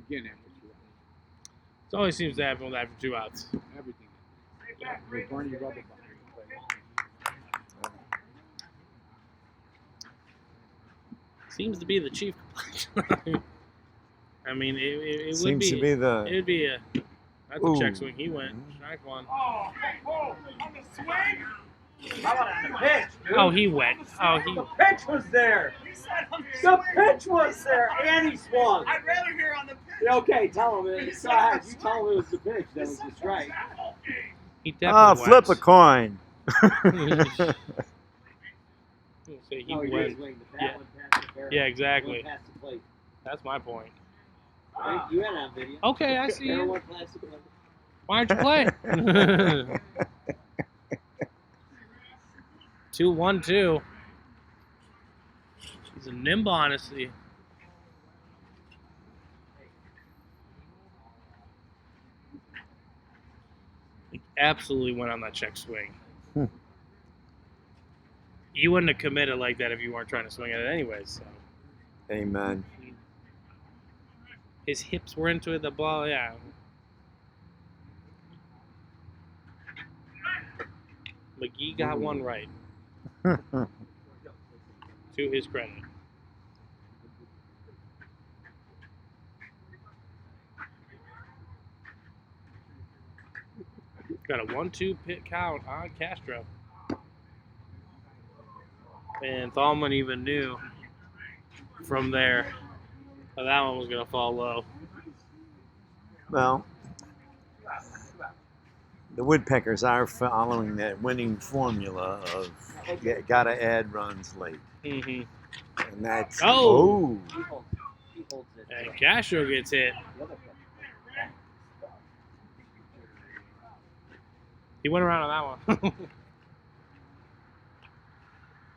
Again, It always seems to happen with after 2 outs. everything. We're burning rubber behind Seems to be the chief complaint. I mean, it would Seems be. to be It the. would be a. That's Ooh. a check swing. He went. Strike one. Oh, on the swing? How about on the pitch, dude? Oh, he went. Oh, he. The pitch was there. He said on the The swing. pitch was there, and he swung. I'd rather hear on the pitch. Yeah, okay, tell him it. It's all right. You tell him it was the pitch. That was the strike. He Ah, definitely flip a went. coin. Say he No, he went. did swing, but Yeah. that one past the barrel. Yeah, exactly. Went past the plate. That's my point. Right? You had it on video. Okay, I see Barrel you. went past the plate. Why don't you play? 2-1-2. He's a nimble, honestly. He absolutely went on that check swing. Hmm. You wouldn't have committed like that if you weren't trying to swing at it anyways. So. Amen. His hips were into it, the ball, yeah. McGee got one right, to his credit. Got a 1-2 pit count on Castro. And Thalman even knew from there that that one was going to fall low. Well, the Woodpeckers are following that winning formula of gotta add runs late. Mm-hmm. And that's. Oh! He holds it. And Castro gets hit. The other pitch. He went around on that one.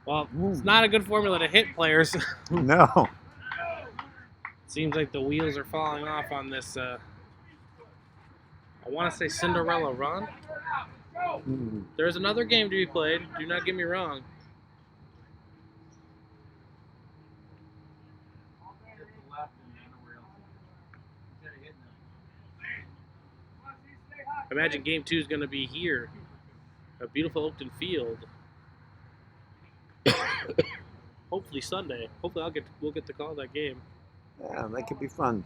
Well, it's not a good formula to hit players. No. Seems like the wheels are falling off on this, I want to say Cinderella run. Mm. There's another game to be played. Do not get me wrong. imagine Game 2 is going to be here at beautiful Oakton Field. Hopefully Sunday. Hopefully we'll get to call that game. Yeah, that could be fun.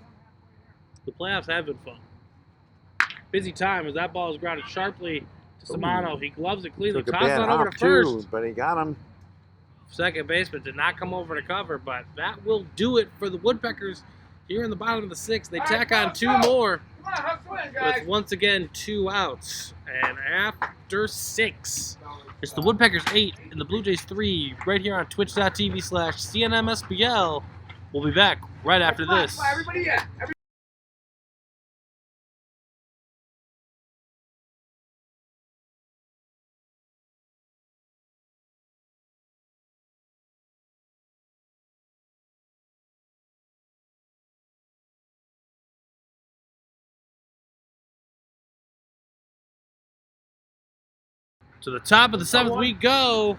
The playoffs have been fun. Busy time as that ball is grounded sharply to Samano. He gloves it cleanly, Took a tosses bad it over hop to too, first. but he got him. Second baseman did not come over to cover, but that will do it for the Woodpeckers here in the bottom of the sixth. They tack on 2 more with once again 2 outs. And after 6, it's the Woodpeckers 8 and the Blue Jays 3 right here on twitch.tv/CNMSBL. We'll be back right after this. To the top of the 7th we go.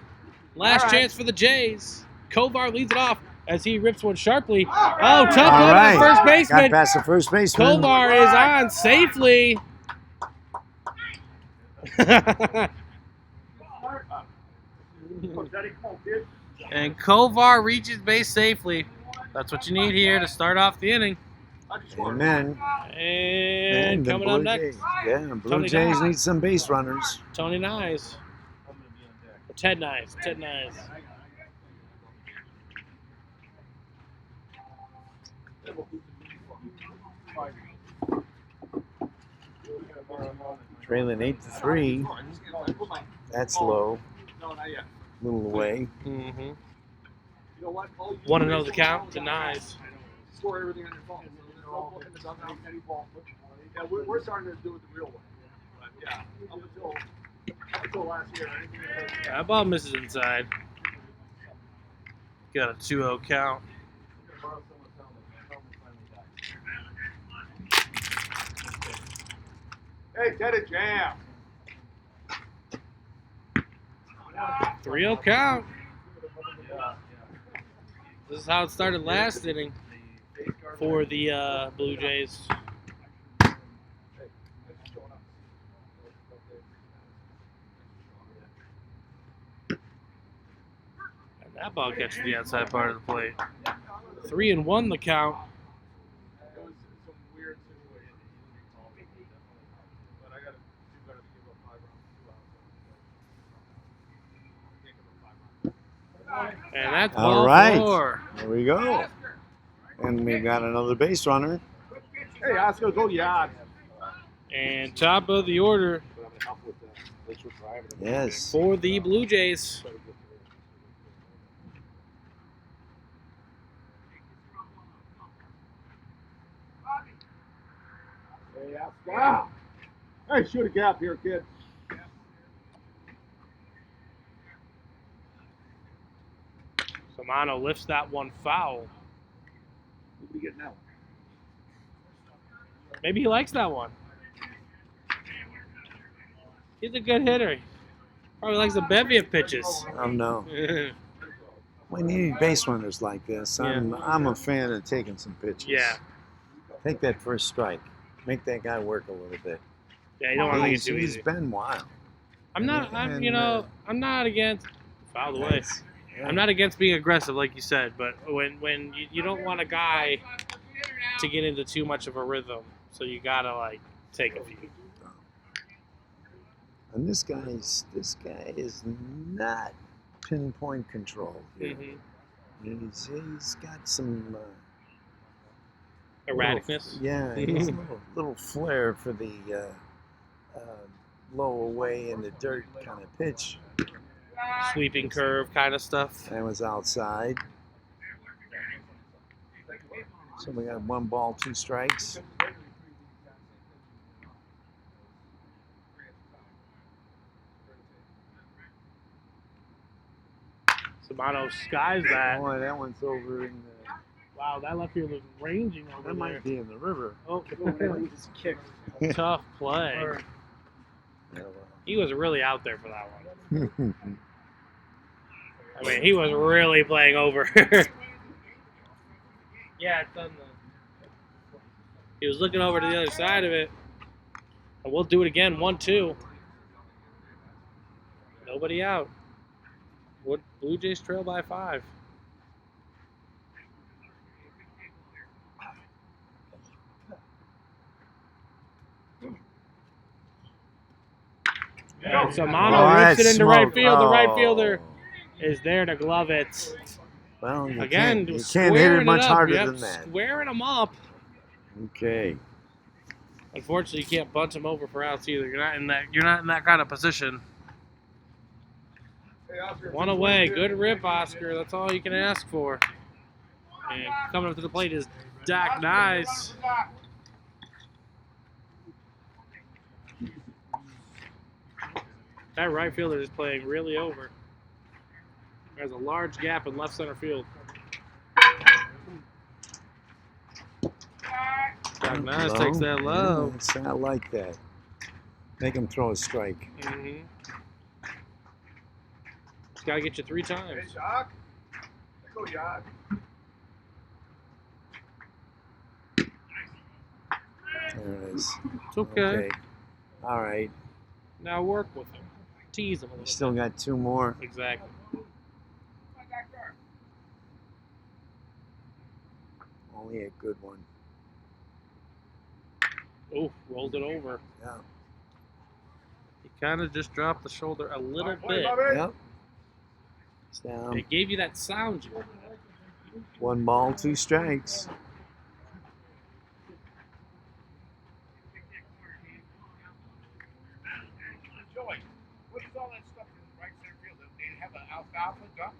Last chance for the Jays. Kovar leads it off as he rips one sharply. Oh, tough All one right. on first Got baseman. past the first baseman. Kovar is on safely. And Kovar reaches base safely. That's what you need here to start off the inning. Amen. And the coming Blue up next, Jays. Yeah, the Blue Tony Jays Nye. need some base runners. Tony Nyes. Ted Nyes. Ted Nyes. Trailing 8-3. That's low. A little away. Mm-hmm. 1-0 the count to Nyes. Score everything on your phone. So they're all looking to dump out any ball. Yeah, we're starting to do it the real way. But yeah, up until last year, anything That ball misses inside. Got a 2-0 count. Hey, get it, jam. 3-0 count. This is how it started last inning for the Blue Jays. And that ball catches the outside part of the plate. 3-1 the count. It was some weird situation. But I got to do better to give up 5 rounds, 2 outs. And that's All ball right. 4. There we go. And we got another base runner. Hey, Oscar, go yard. And top of the order Yes. for the Blue Jays. Hey, Oscar. Hey, shoot a gap here, kid. Samano lifts that one foul. What are we getting now? Maybe he likes that one. He's a good hitter. Probably likes a bevy of pitches. Oh, no. We need base runners like this. I'm a fan of taking some pitches. Yeah. Take that first strike. Make that guy work a little bit. Yeah, you don't want to make it too He's easy. been wild. I'm not against foul away. Nice. Yeah. I'm not against being aggressive, like you said, but when you don't want a guy to get into too much of a rhythm, so you gotta like take a few. And this guy is not pinpoint control here. Mm-hmm. He's got some Erraticness. He's a little flair for the low away in the dirt kind of pitch. Sweeping curve kind of stuff. That was outside. So we got 1 ball, 2 strikes. Samano skies that. Boy, that one's over in the... Wow, that left field was ranging over That there. might be in the river. Oh, Just kicked. tough play. He was really out there for that one. I mean, he was really playing over. Yeah, it's on the... He was looking over to the other side of it. And we'll do it again. 1-2. Nobody out. Blue Jays trail by 5. And Samano rips it into right field. The right fielder is there to glove it. Well, you Again, can't hit it squaring much up. harder Yep, than that. squaring them up. Okay. Unfortunately, you can't bunch them over for outs either. You're not in that kind of position. Hey, Oscar, One away. Good rip, Oscar. That's all you can ask for. And coming up to the plate is Dak Nice. That right fielder is playing really over. There's a large gap in left center field. Dak Nice takes that low. Yeah, it's not like that. Make him throw a strike. Mm-hmm. It's got to get you 3 Hey, times. Doc. Go, Doc. There it is. It's okay. All right. Now work with him. Tease him a You little still got 2 more. bit. Exactly. Only a good one. Oh, rolled it over. Yeah. He kind of just dropped the shoulder a little bit. Yep. It's down. It gave you that sound you wanted. 1 ball, 2 strikes. Joey, what is all that stuff in right center field? They have an alfalfa duck?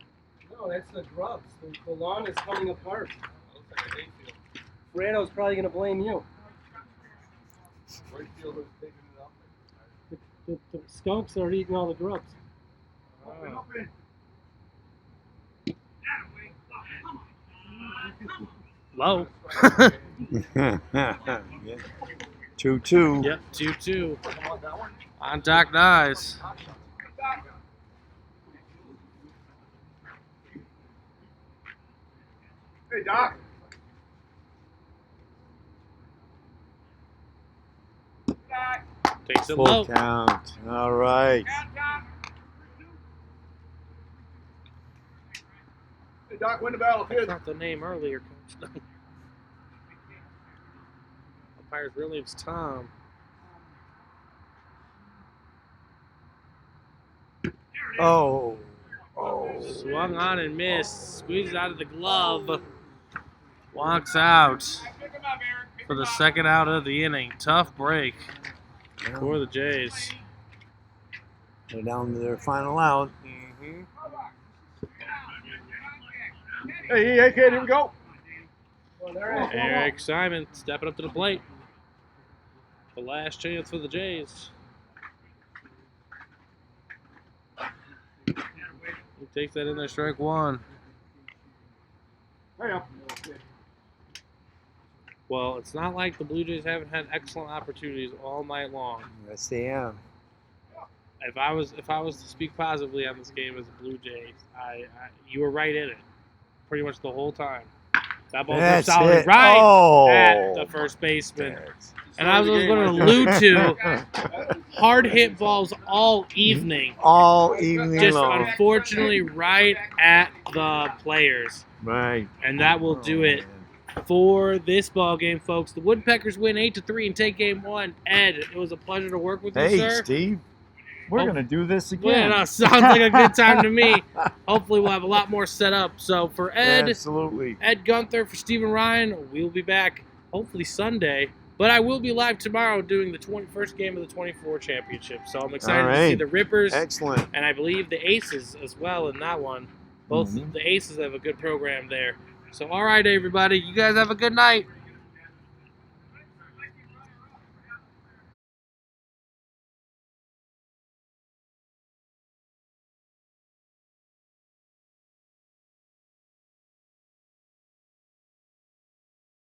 No, that's the grubs. The lawn is coming apart. Fredo's probably going to blame you. Right fielder's taking it up. The skunks are eating all the grubs. Open, open. Low. Yeah. 2-2. Yep, 2-2. On Dak Nice. Hey, Doc. Takes it Full low. count. All right. Hey, Doc, win the battle. That's not the name earlier, Coach. Umpire's real name's Tom. Oh. Swung on and missed. Squeezed out of the glove. Walks out for the second out of the inning. Tough break for the Jays. They're down to their final out. Mm-hmm. Hey, kid, here we go. Eric Simon stepping up to the plate. The last chance for the Jays. He takes that in there, strike 1. Hey, up. Well, it's not like the Blue Jays haven't had excellent opportunities all night long. Yes, they have. If I was to speak positively on this game as a Blue Jays, you were right in it, pretty much the whole time. That ball was solid right at the first baseman. And I was going to allude to hard hit balls all evening. All evening Just long. unfortunately right at the players. Right. And that will do it for this ball game, folks. The Woodpeckers win 8-3 and take game 1. Ed, it was a pleasure to work with you, Hey, sir. Steve. We're going to do this Well, again. no, sounds like a good time to me. Hopefully we'll have a lot more set up. So for Ed, Absolutely. Ed Gunther, for Stephen Ryan, we'll be back hopefully Sunday. But I will be live tomorrow doing the 21st game of the 24 championship. So I'm excited to see the Rippers Excellent. and I believe the Aces as well in that one. Both the Aces have a good program there. So all right, everybody, you guys have a good night.